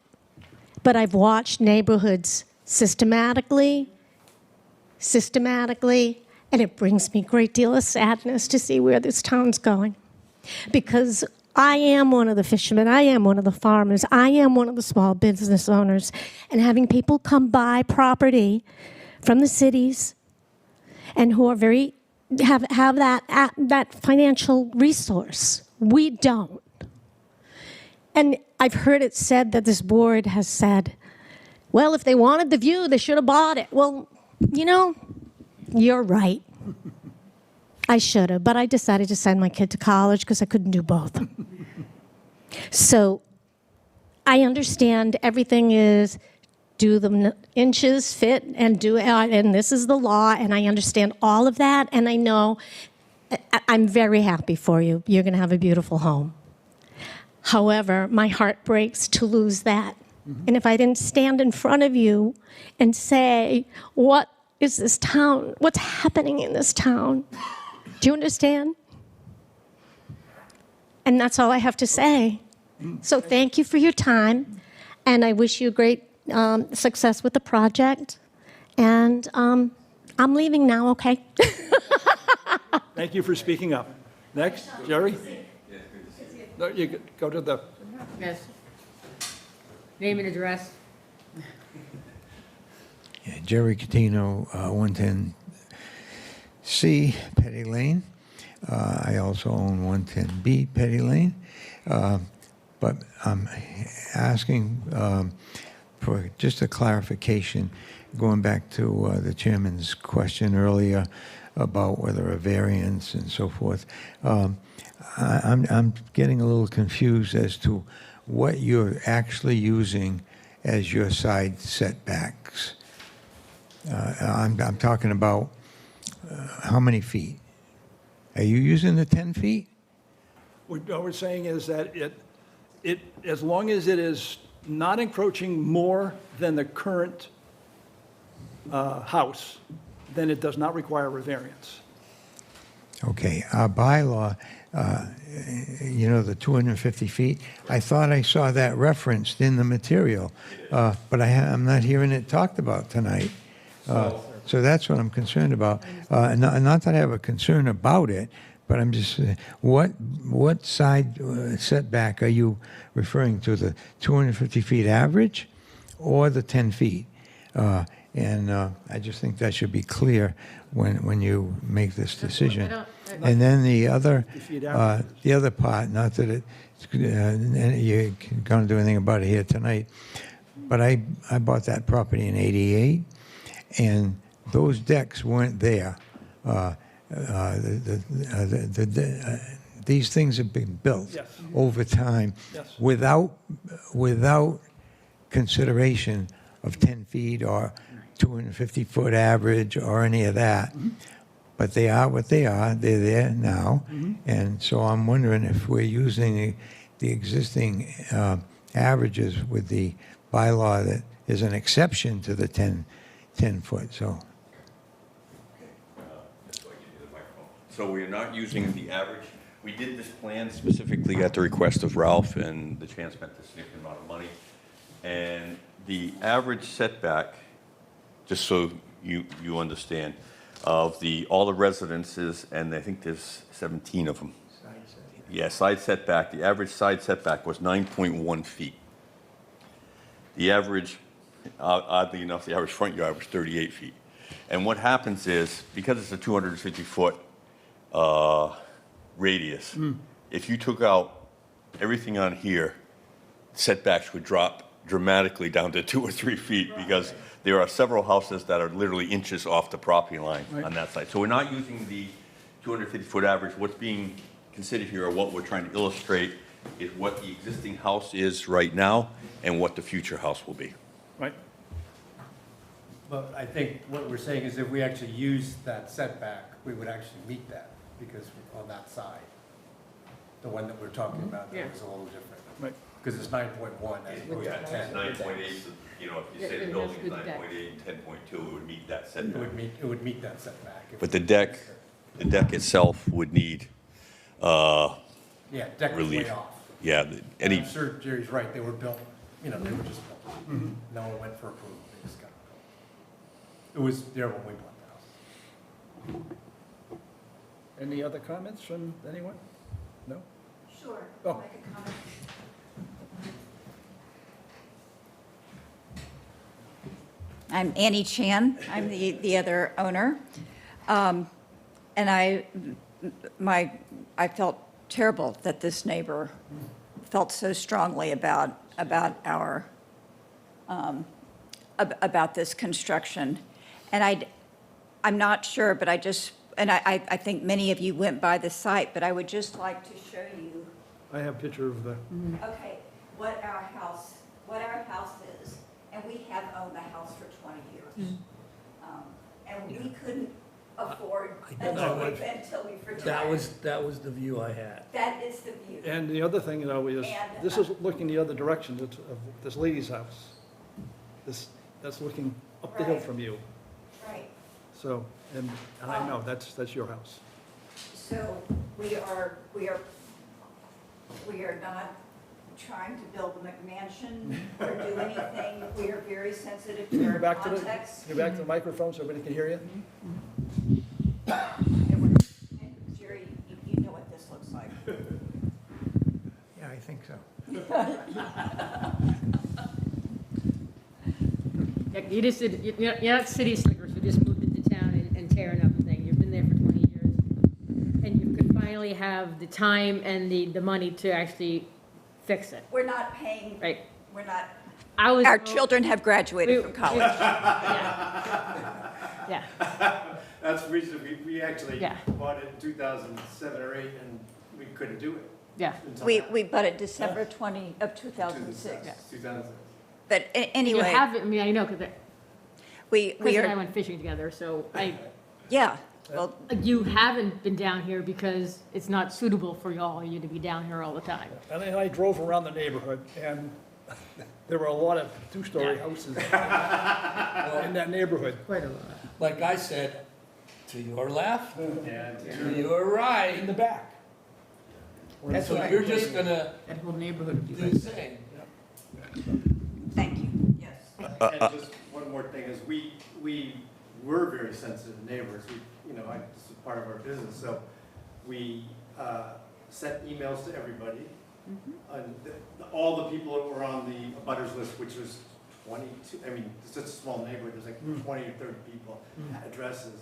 But I've watched neighborhoods systematically, and it brings me a great deal of sadness to see where this town's going. Because I am one of the fishermen, I am one of the farmers, I am one of the small business owners, and having people come buy property from the cities and who are have that financial resource. We don't. And I've heard it said that this board has said, well, if they wanted the view, they should have bought it. Well, you're right. I should have, but I decided to send my kid to college because I couldn't do both. So I understand everything is do the inches fit and and this is the law, and I understand all of that, and I know I'm very happy for you. You're going to have a beautiful home. However, my heart breaks to lose that. And if I didn't stand in front of you and say, what is this town? What's happening in this town? Do you understand? And that's all I have to say. So thank you for your time, and I wish you great success with the project. And I'm leaving now, okay? Thank you for speaking up. Next, Jerry? No, you go to the, Yes. Name and address. Yeah, Jerry Catino, 110C Petty Lane. I also own 110B Petty Lane. But I'm asking for just a clarification, going back to the chairman's question earlier about whether a variance and so forth. I'm getting a little confused as to what you're actually using as your side setbacks. I'm talking about how many feet? Are you using the 10 feet? what we're saying is that it, as long as it is not encroaching more than the current house, then it does not require a variance. Okay, our bylaw, the 250 feet, I thought I saw that referenced in the material, but I'm not hearing it talked about tonight. So that's what I'm concerned about. Not that I have a concern about it, but I'm just, what side setback are you referring to, the 250 feet average or the 10 feet? And I just think that should be clear when you make this decision. And then the other part, not that you're going to do anything about it here tonight, but I bought that property in '88, and those decks weren't there. These things have been built over time without consideration of 10 feet or 250-foot average or any of that. But they are what they are. They're there now. And so I'm wondering if we're using the existing averages with the bylaw that is an exception to the 10 foot. So we're not using the average. We did this plan specifically at the request of Ralph, and the chair spent a significant amount of money. And the average setback, just so you understand, of all the residences, and I think there's 17 of them. Yeah, side setback, the average side setback was 9.1 feet. The average, oddly enough, the average front yard was 38 feet. And what happens is, because it's a 250-foot radius, if you took out everything on here, setbacks would drop dramatically down to 2 or 3 feet, because there are several houses that are literally inches off the property line on that side. So we're not using the 250-foot average. What's being considered here, or what we're trying to illustrate, is what the existing house is right now and what the future house will be. Right? But I think what we're saying is if we actually use that setback, we would actually meet that, because on that side, the one that we're talking about, Yeah. that was a little different. Right. Because it's 9.1 as opposed to 10. 9.8, you know, if you say It the has building is good deck. 9.8 and 10.2, it would meet that It setback. would meet that setback. if But we- the deck itself would need, Yeah, deck was way relief. off. yeah, any, I'm sure Jerry's right, they were built, they were just built. No one went for approval, they just got built. It was there when we bought the house. Any other comments from anyone? No? Sure, Oh. make a comment. I'm Annie Chan. I'm the other owner. And I felt terrible that this neighbor felt so strongly about our, about this construction. And I'm not sure, but I think many of you went by the site, but I would just like to show you, I have a picture of the, okay, what our house is. And we have owned the house for 20 years. And we couldn't afford until we retired. That was the view I had. That is the view. and the other thing, is, And- this is looking the other direction of this lady's house. That's looking up the hill Right. from you. Right. So, and I know, that's your house. So we are not trying to build a McMansion or do anything. We are very sensitive to Go our back to context. go back to the microphone so everybody can hear you. And Jerry, you know what this looks like. Yeah, I think so. Yeah, you just did, you're not city slickers who just moved into town and tearing up the thing. You've been there for 20 years. And you could finally have the time and the money to actually fix it, We're not paying, right? we're not, I was. our children have graduated from college. Yeah, That's the reason we actually Yeah. bought it in 2007 or 8, and we couldn't do it. yeah. until We bought it December 20 of 2006. 2006. But You anyway, have it, I mean, I know, because we Chris and I are, went fishing together, so yeah, well, you haven't been down here because it's not suitable for you to be down here all the time. And then I drove around the neighborhood, and there were a lot of two-story houses in that neighborhood. Quite a lot. Like I said, to your left, And to your right. In the back. And so you're just gonna That whole neighborhood would be do the same. thank you, yes. And just one more thing is we were very sensitive neighbors. This is part of our business, so we sent emails to everybody. And all the people that were on the abutters list, which was 22, it's such a small neighborhood, there's like 20 or 30 people, addresses,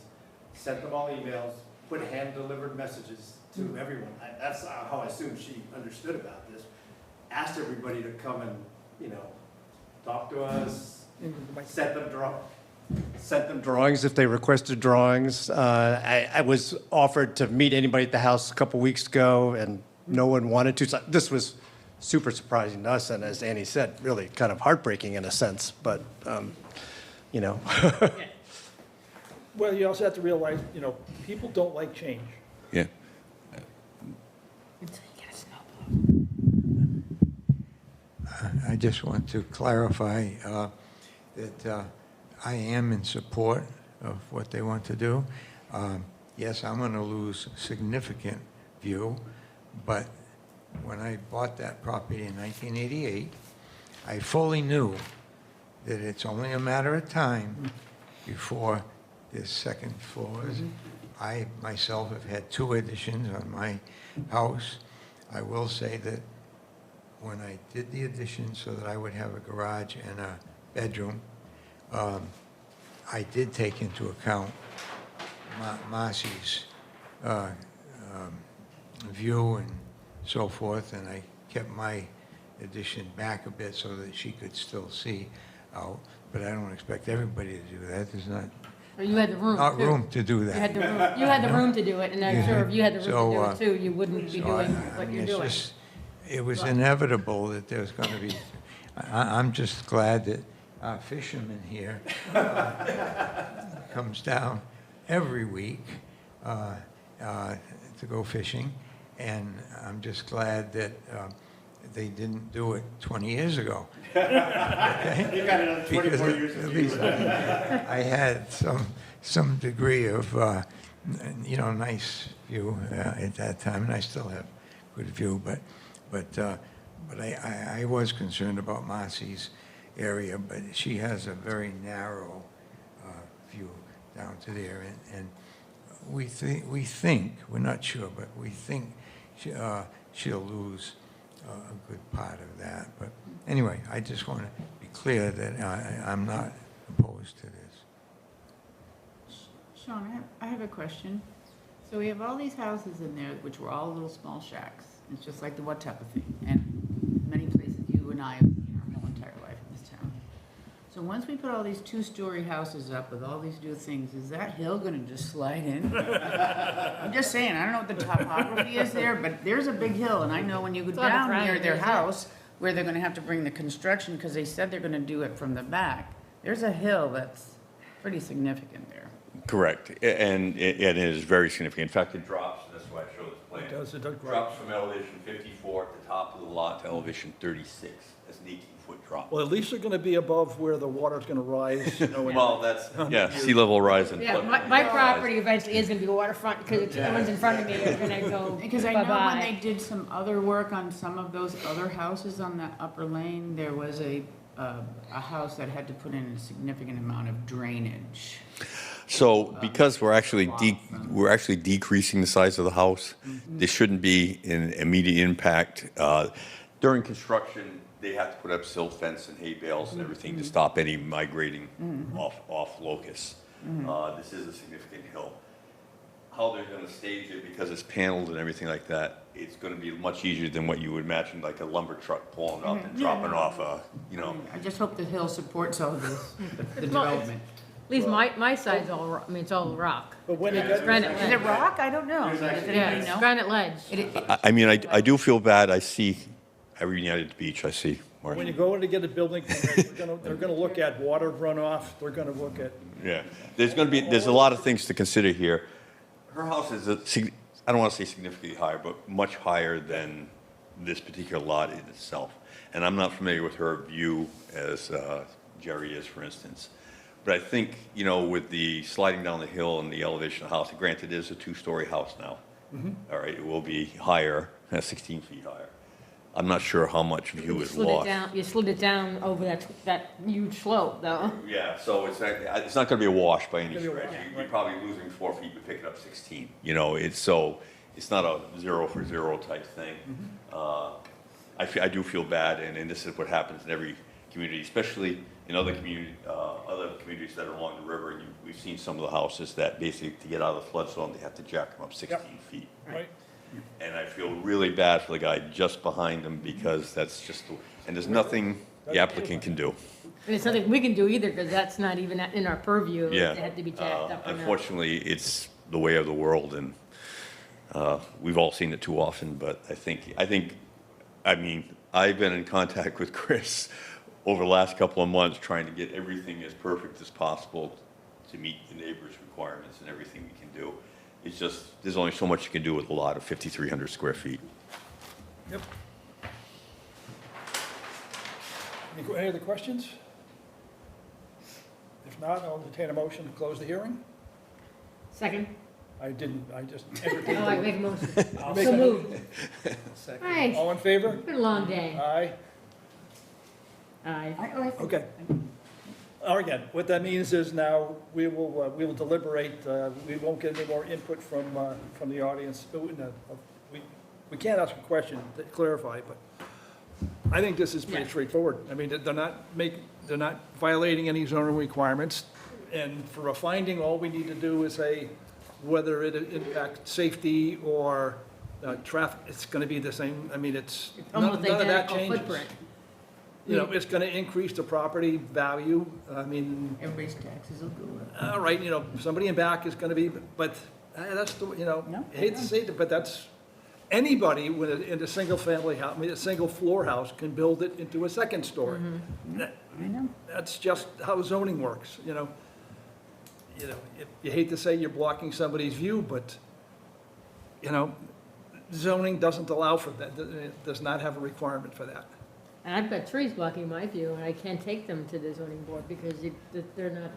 sent them all emails, put hand-delivered messages to everyone. That's how I assume she understood about this. Asked everybody to come and, talk to us, sent them drawings if they requested drawings. I was offered to meet anybody at the house a couple weeks ago, and no one wanted to. So this was super surprising to us, and as Annie said, really kind of heartbreaking in a sense, but, Well, you also have to realize, people don't like change. yeah. Until you get a snowball. I just want to clarify that I am in support of what they want to do. Yes, I'm going to lose significant view, but when I bought that property in 1988, I fully knew that it's only a matter of time before there's second floors. I myself have had 2 additions on my house. I will say that when I did the addition so that I would have a garage and a bedroom, I did take into account Marcy's view and so forth, and I kept my addition back a bit so that she could still see out, but I don't expect everybody to do that. There's not Or you had the room, not too. room to do You had that. the room, you had the room to do it, and I'm sure if you had the room to do So, it too, you wouldn't be So doing I what mean, you're it's doing. just- It was inevitable that there was going to be, I'm just glad that our fisherman here comes down every week to go fishing, and I'm just glad that they didn't do it 20 years ago. Okay? You got another 24 Because years to at do least it. I had some degree of, nice view at that time, and I still have good view, but I was concerned about Marcy's area, but she has a very narrow view down to there, and we think, we're not sure, but we think she'll lose a good part of that. But anyway, I just want to be clear that I'm not opposed to this. Sean, I have a question. So we have all these houses in there, which were all little small shacks. It's just like the what type of thing. And many places you and I have seen our whole entire life in this town. So once we put all these two-story houses up with all these new things, is that hill gonna just slide in? I'm just saying, I don't know what the topography is there, but there's a big hill, and I know when you go It's on the down front, near their isn't it? house, where they're gonna have to bring the construction, because they said they're gonna do it from the back, there's a hill that's pretty significant there. Correct, and it is very significant. In fact, it drops, and that's why I showed this plan. It does grow. Drops from elevation 54 at the top of the lot to elevation 36. That's an 18-foot drop. Well, at least they're gonna be above where the water's gonna rise, you know, and- Well, that's, yeah, sea level rise and Yeah, flood my rise. property eventually is gonna be waterfront, because the ones in front of me are gonna go Because I know when bye-bye. they did some other work on some of those other houses on that upper lane, there was a house that had to put in a significant amount of drainage. So because we're actually decreasing the size of the house, there shouldn't be an immediate impact. During construction, they have to put up silt fence and hay bales and everything to stop any migrating off locus. This is a significant hill. How they're gonna stage it, because it's paneled and everything like that, it's gonna be much easier than what you would imagine, like a lumber truck pulling up and dropping off I just hope the hill supports all of this, the Well, development. At least my side's all, it's all rock. But when you It's get, granite Is it ledge. rock? I don't know. Does Yeah, anybody it's know? granite ledge. I mean, I do feel bad. I see, every night at the beach, I see where, when you go in to get a building permit, they're gonna look at water runoff, they're gonna look at, yeah. There's a lot of things to consider here. Her house is, I don't want to say significantly higher, but much higher than this particular lot in itself. And I'm not familiar with her view as Jerry is, for instance. But I think, with the sliding down the hill and the elevation of the house, granted, it is a two-story house now. All right, it will be higher, 16 feet higher. I'm not sure how much view You is slid it lost. down, you slid it down over that huge slope, though. Yeah, so it's not going to be a wash by any Gonna be a stretch. wash, You're probably losing 4 feet, but picking up 16. It's not a 0 for 0 type thing. I do feel bad, and this is what happens in every community, especially in other communities that are along the river. And we've seen some of the houses that basically, to get out of the flood zone, they have to jack them up 16 feet. right? And I feel really bad for the guy just behind him, because that's just, and there's nothing the applicant can do. And it's nothing we can do either, because that's not even in our purview. If Yeah. They had to be jacked up or not. Unfortunately, it's the way of the world, and we've all seen it too often, but I mean, I've been in contact with Chris over the last couple of months, trying to get everything as perfect as possible to meet the neighbors' requirements and everything we can do. It's just, there's only so much you can do with a lot of 5,300 square feet. Yep. Any other questions? If not, I'll entertain a motion to close the hearing. Second? I just Oh, entertained. I make a motion. I'll make So a- moved. Thanks. All in favor? It's been a long day. Aye. Aye. Okay. All right, again, what that means is now we will deliberate, we won't get any more input from the audience. we can't ask a question to clarify, but I think this is pretty Yeah. straightforward. I mean, they're not violating any zoning requirements, and for a finding, all we need to do is say whether it impacts safety or traffic, it's gonna be the same, I mean, it's, none Almost of that identical changes. footprint. You know, it's gonna increase the property value, I mean, Everybody's taxes will go up. all right, you know, somebody in back is gonna be, but that's the, you know, No, I hate to say it, but that's, anybody with in a single-family house, I mean, a single-floor house can build it into a second story. That- I know. That's just how zoning works, you know. You hate to say you're blocking somebody's view, but, you know, zoning doesn't allow for that, it does not have a requirement for that. And I've got trees blocking my view, and I can't take them to the zoning board because they're not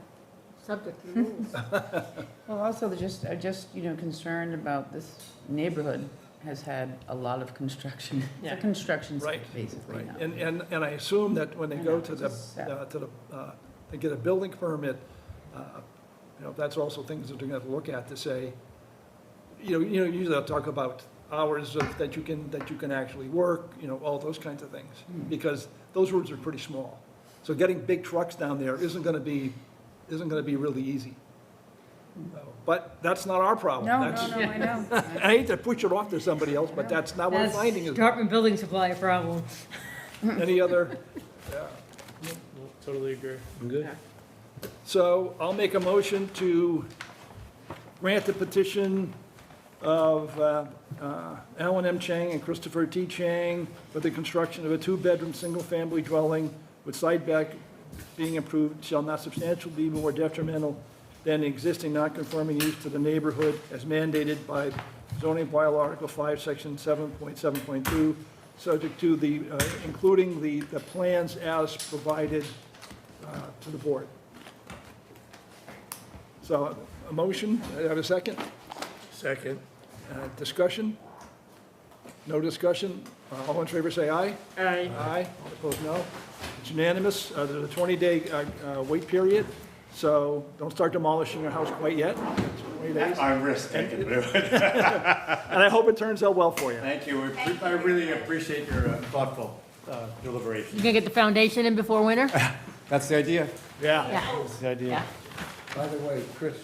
subject to the rules. Well, also, they're just, you know, concerned about this neighborhood has had a lot of construction. It's Yeah. a construction Right, site, basically Right, now. and I assume that when they I go know, to it's the, just sad. to get a building permit, you know, that's also things that they're gonna have to look at to say, usually they'll talk about hours that you can actually work, you know, all those kinds of things, because those roads are pretty small. So getting big trucks down there isn't gonna be really easy. But that's not our problem. No, That's- no, I know. I hate to push it off to somebody else, but that's not what we're That's finding is, Department Building Supply problem. any other, No, totally agree. Good. so I'll make a motion to grant the petition of Alan M. Chang and Christopher T. Chang for the construction of a two-bedroom, single-family dwelling with side back being improved shall not substantially be more detrimental than the existing non-conforming use to the neighborhood as mandated by zoning bylaw Article 5, Section 7.7.2, subject to the, including the plans as provided to the board. So, a motion, I have a second? Second. Discussion? No discussion? All in favor, say aye. Aye. Aye. All opposed, no. It's unanimous. There's a 20-day wait period, so don't start demolishing your house quite yet. It's 20 days. I'm risk taking, but And I hope it turns out well for you. thank you. I really appreciate your thoughtful deliberation. You gonna get the foundation in before winter? That's the idea. Yeah. Yeah. That's the idea. Yeah. By the way, Chris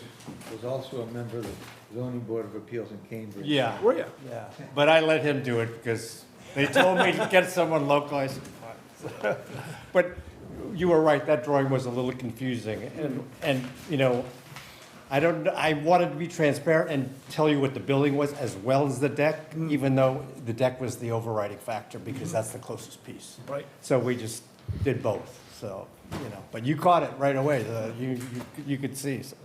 was also a member of the zoning board of appeals in Cambridge. Yeah, Were you? yeah. But I let him do it because they told me to get someone local. I said, fine. But you were right, that drawing was a little confusing. And, you know, I wanted to be transparent and tell you what the building was as well as the deck, even though the deck was the overriding factor because that's the closest piece. Right. So we just did both, so, you know, but you caught it right away, you could see, so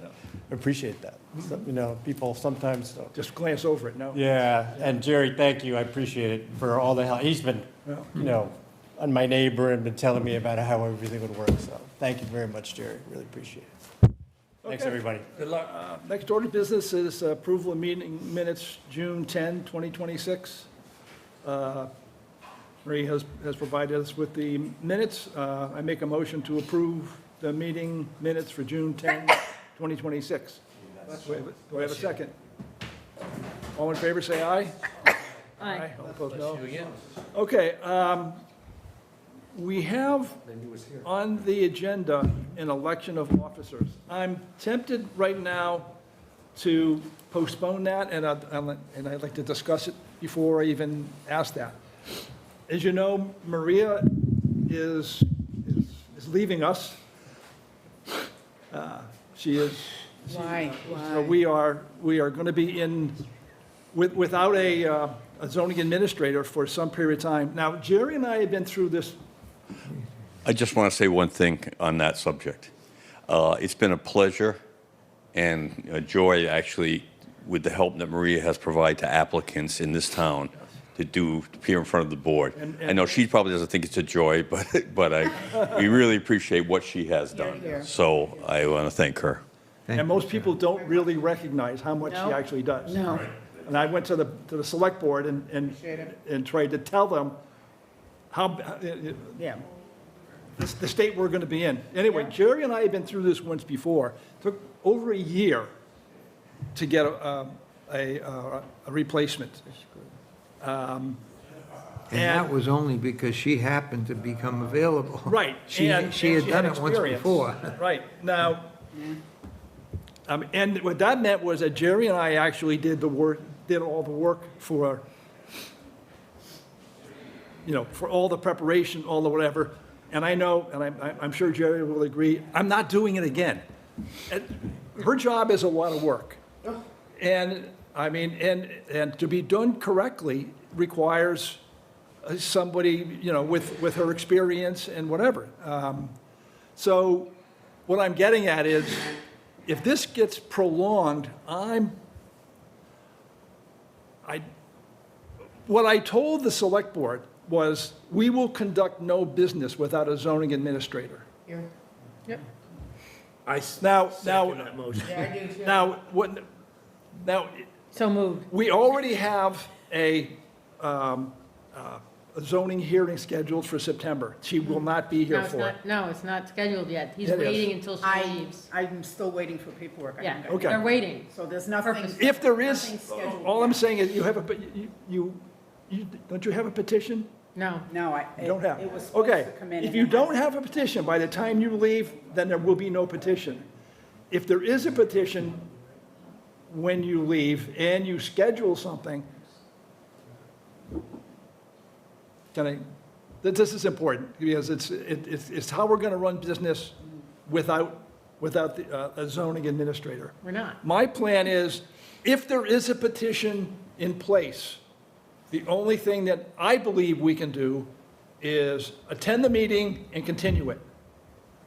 I appreciate that. So, you know, people sometimes don't. Just glance over it, no? Yeah, and Jerry, thank you, I appreciate it for all the help. He's been, you know, and my neighbor and been telling me about how everything would work, so thank you very much, Jerry, really appreciate it. Thanks, Okay. everybody. Good luck. Next order of business is approval of meeting minutes, June 10, 2026. Marie has provided us with the minutes. I make a motion to approve the meeting minutes for June 10, 2026. Do I have a second? All in favor, say aye. Aye. All opposed, no. Okay, we have on the agenda an election of officers. I'm tempted right now to postpone that, and I'd like to discuss it before I even ask that. As you know, Maria is leaving us. She is. Why? So we are going to be without a zoning administrator for some period of time. Now, Jerry and I have been through this. I just want to say one thing on that subject. It's been a pleasure and a joy, actually, with the help that Maria has provided to applicants in this town to appear in front of the board. I know she probably doesn't think it's a joy, but we really appreciate what she has done. Here. So I want to thank her. And most people don't really recognize how much she No. actually does. No. And I went to the select board and tried to tell them how, Yeah. the state we're going to be in. Anyway, Jerry and I have been through this once before. Took over a year to get a replacement. And that was only because she happened to become available. Right. She had done it once experience. before. Right, now, and what that meant was that Jerry and I actually did all the work for, for all the preparation, all the whatever. And I know, and I'm sure Jerry will agree, I'm not doing it again. Her job is a lot of work. And, I mean, and to be done correctly requires somebody, with her experience and whatever. So what I'm getting at is, if this gets prolonged, what I told the select board was, we will conduct no business without a zoning administrator. Yep. I Now, second that motion. Yeah, I do too. now, So moved. we already have a zoning hearing scheduled for September. She will not be here for it. No, it's not scheduled yet. He's It is. waiting until she leaves. I'm still waiting for paperwork. I Yeah, haven't got Okay. they're waiting. it. So there's nothing. Purposely. If there is, Nothing's scheduled all I'm yet. saying is, you have don't you have a petition? No. No, You don't have? it was supposed Okay, to come in. if and you it don't hasn't. have a petition, by the time you leave, then there will be no petition. If there is a petition when you leave and you schedule something, this is important, because it's how we're going to run business without a zoning administrator. We're not. My plan is, if there is a petition in place, the only thing that I believe we can do is attend the meeting and continue it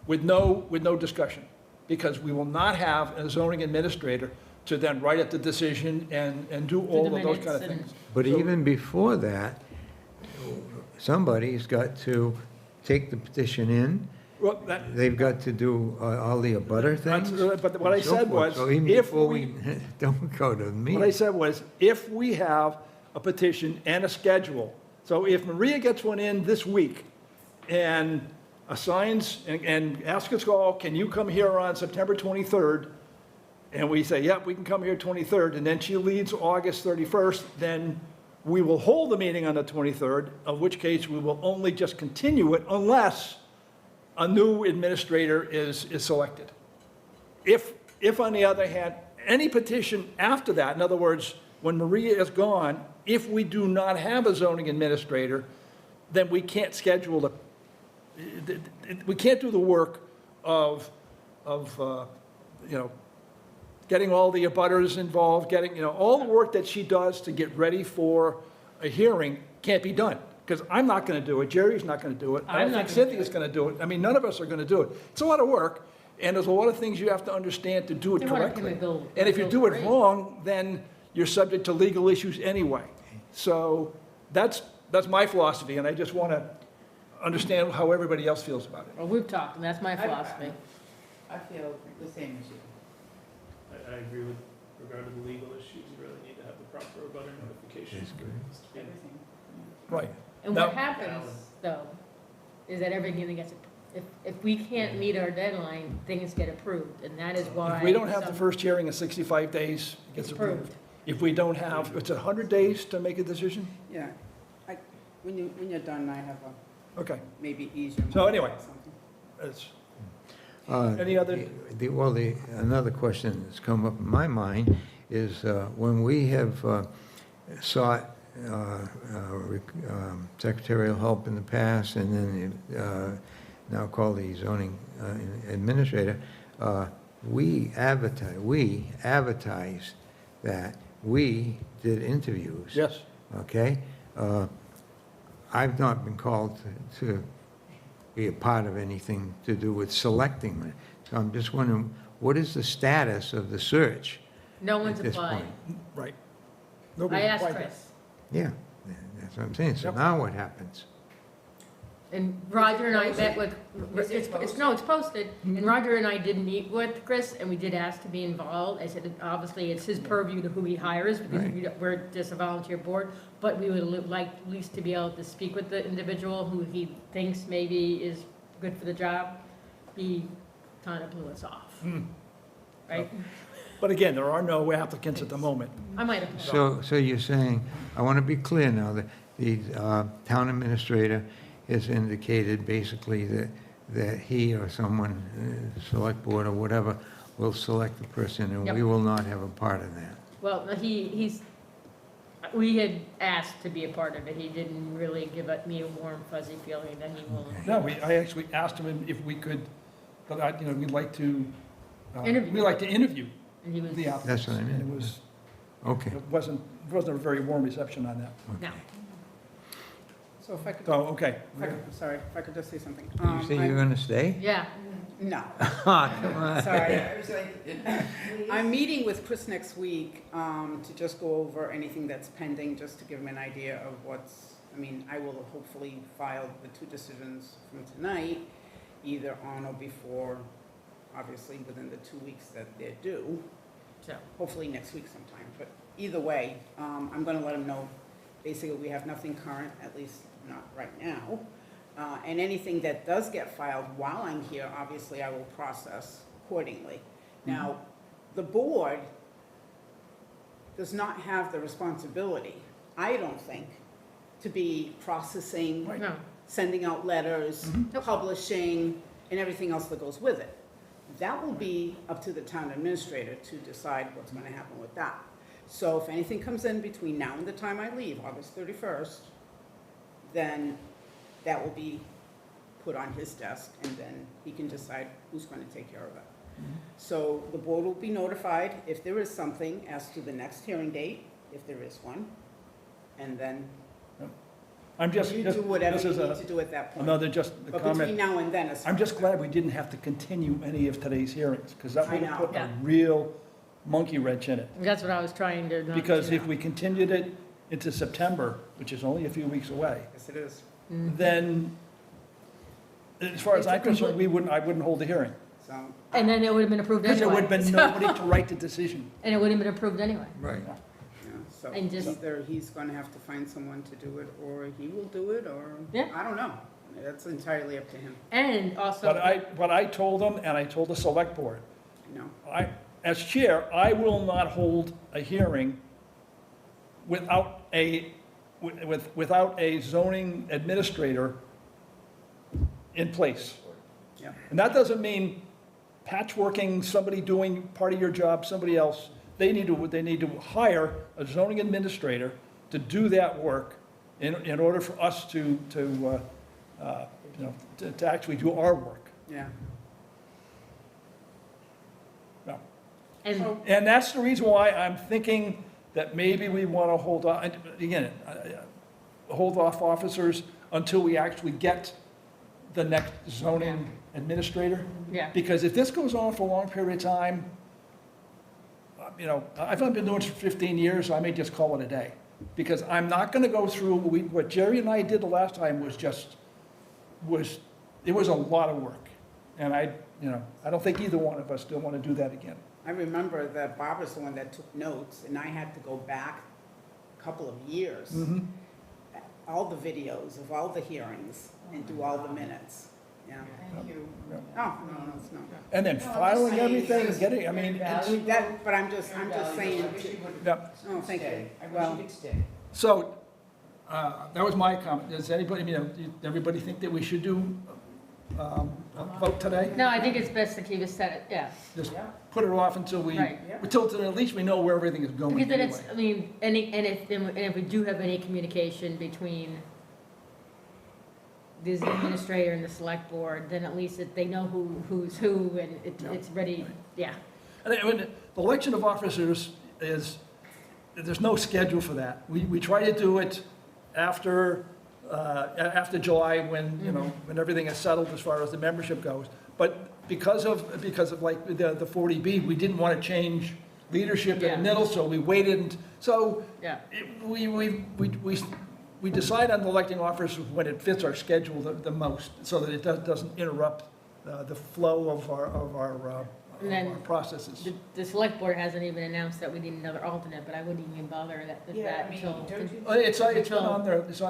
with no discussion, because we will not have a zoning administrator to then write up the decision and do all the of those kind of minutes and- things. But So- even before that, somebody's got to take the petition in. Well, that, They've got to do all the abutter things. but what I and so said forth. was, So even if before we, don't go to the what I meeting. said was, if we have a petition and a schedule, so if Maria gets one in this week and assigns and asks us all, can you come here on September 23rd? And we say, yep, we can come here 23rd, and then she leaves August 31st, then we will hold the meeting on the 23rd, of which case we will only just continue it unless a new administrator is selected. If on the other hand, any petition after that, in other words, when Maria is gone, if we do not have a zoning administrator, then we can't schedule we can't do the work of getting all the abutters involved, getting, all the work that she does to get ready for a hearing can't be done. Because I'm not going to do it, Jerry's not going to do it, I I'm don't not think gonna do Cynthia's going to do it. I mean, none of us are going to do it. It's a lot of work, and there's a lot of things you have to understand to do it They wanna pay correctly. the bill- And if you bill do it rate. wrong, then you're subject to legal issues anyway. So that's my philosophy, and I just want to understand how everybody else feels about it. Well, we've talked, and that's my philosophy. I feel the same as you. I agree with regard to the legal issues, you really need to have the proper abutter notification. Everything. Right. And Now- what happens, though, is that everything gets, if we can't meet our deadline, things get approved, and that is why. If we don't have the some- first hearing in 65 days, it gets It's approved. approved. If we don't have, it's 100 days to make a decision? Yeah, when you're done, I have Okay. maybe easier. So anyway. It's- Any other? Another question that's come up in my mind is when we have sought secretarial help in the past, and then now called the zoning administrator, we advertised that we did interviews. Yes. Okay? I've not been called to be a part of anything to do with selecting them. So I'm just wondering, what is the status of the search? No one's at this applied. point? Right. I Nobody asked applied. Chris, Yeah, that's what I'm saying. So Yep. now what happens? and Roger and I met with, it's posted, and Roger and I did meet with Chris, and we did ask to be involved. I said, obviously, it's his purview to who he hires, because Right. we're just a volunteer board, but we would like at least to be able to speak with the individual who he thinks maybe is good for the job. He kind of blew us off, right? But again, there are no applicants at the moment. I might have. So you're saying, I want to be clear now, that the town administrator has indicated basically that he or someone, select board or whatever, will select the person, and we Yep. will not have a part in that. Well, we had asked to be a part of it. He didn't really give me a warm fuzzy feeling that he will. No, I actually asked him if we could, but we'd like to, Interview. we'd like to interview And he was, the applicants. That's what I meant. And it was, Okay. it wasn't a very warm reception on that. no. So if I could, So, okay. sorry, if I could just say something. You say you're going to stay? Yeah. No, Ah, come on. sorry. I'm meeting with Chris next week to just go over anything that's pending, just to give him an idea of I will hopefully file the 2 decisions from tonight, either on or before, obviously, within the 2 weeks that they're due. So, Hopefully next week sometime, but either way, I'm gonna let him know, basically, we have nothing current, at least not right now. And anything that does get filed while I'm here, obviously, I will process accordingly. Now, the board does not have the responsibility, I don't think, to be processing, no. sending out letters, Nope. publishing, and everything else that goes with it. That will be up to the town administrator to decide what's gonna happen with that. So if anything comes in between now and the time I leave, August 31st, then that will be put on his desk, and then he can decide who's gonna take care of it. So the board will be notified if there is something as to the next hearing date, if there is one, and then I'm just, you this do whatever this you is need to do at that point. another just a But between comment. now and then, as I'm just glad we didn't have to continue any of today's hearings, because that I would have know. put Yeah. a real monkey wrench in it. That's what I was trying to. not Because to- if we continued it into September, which is only a few weeks away, Yes, it is. then, as far as It's a I'm concerned, complete- I wouldn't hold the hearing. So, And then it would have been approved Because anyway. there would have been nobody to write the decision. And it would have been approved anyway. Right. yeah, so And just- either he's gonna have to find someone to do it, or he will do it, or, Yeah. I don't know. That's entirely up to him, And also. But I told them, and I told the select board, you know. as chair, I will not hold a hearing without a zoning administrator in place. Yeah. And that doesn't mean patchworking, somebody doing part of your job, somebody else. They need to hire a zoning administrator to do that work in order for us to actually do our work. Yeah. No. And, And that's the reason why I'm thinking that maybe we want to hold off, and again, hold off officers until we actually get the next zoning administrator. yeah. Because if this goes on for a long period of time, I've been doing this for 15 years, so I may just call it a day. Because I'm not going to go through, what Jerry and I did the last time was it was a lot of work. And I don't think either one of us still want to do that again. I remember that Barbara's the one that took notes, and I had to go back a couple of years, all the videos of all the hearings, and do all the minutes, yeah. Thank you. Oh, no, it's not. And then filing everything, getting, it's, But I'm just saying, yeah. oh, thank you. Well, So, that was my comment. Does anybody, everybody think that we should do a vote today? No, I think it's best to keep it set, yeah. Just put it off until Right. at least we know where everything is going Because then it's, anyway. and if we do have any communication between the administrator and the select board, then at least they know who's who, and it's ready, yeah. And the election of officers there's no schedule for that. We try to do it after July when, when everything is settled as far as the membership goes. But because of like the 40B, we didn't want to change leadership in Yeah. the middle, so we waited. So Yeah. we decide on electing officers when it fits our schedule the most, so that it doesn't interrupt the flow of And then our processes. the select board hasn't even announced that we need another alternate, but I wouldn't even bother with Yeah, that I mean, until. don't you- It's been until- on there, it's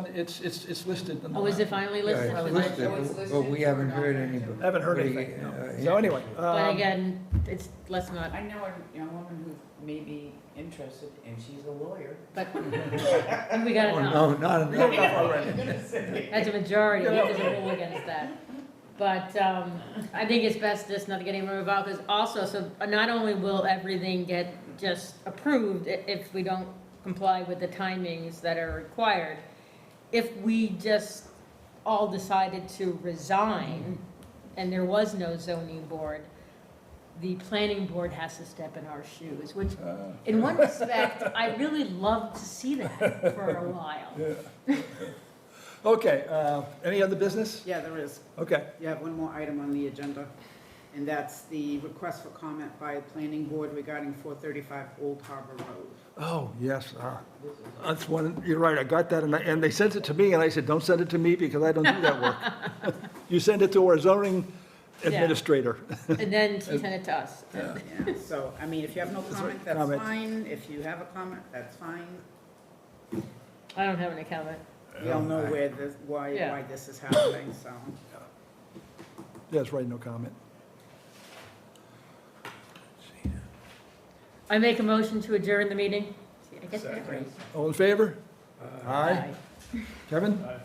listed. on the- Oh, is it finally Yeah, listed? it's Oh, it's listed, listed, but we so haven't we're not heard there. any. Haven't heard anything, no. So anyway. But again, it's, let's not, I know a young woman who may be interested, and she's a lawyer. but we got Oh, enough. no, not We have enough. enough already. That's a majority, there's a rule against that. But I think it's best just not to get anyone involved, because also, so not only will everything get just approved if we don't comply with the timings that are required, if we just all decided to resign and there was no zoning board, the planning board has to step in our shoes, which in one respect, I really love to see that for a while. Okay, any other business? Yeah, there is. Okay. You have one more item on the agenda, and that's the request for comment by the planning board regarding 435 Old Harbor Road. Oh, yes, that's one, you're right, I got that, and they sent it to me, and I said, don't send it to me because I don't do that work. You send it to our zoning administrator. And then she sent it to us. Yeah, so, I mean, if you have no comment, that's Comment. fine. If you have a comment, that's fine. I don't have any comment. We all know where this, Yeah. why this is happening, so. That's right, no comment. I make a motion to adjourn the meeting. See, I get that right. All in favor? Aye. Kevin? Aye.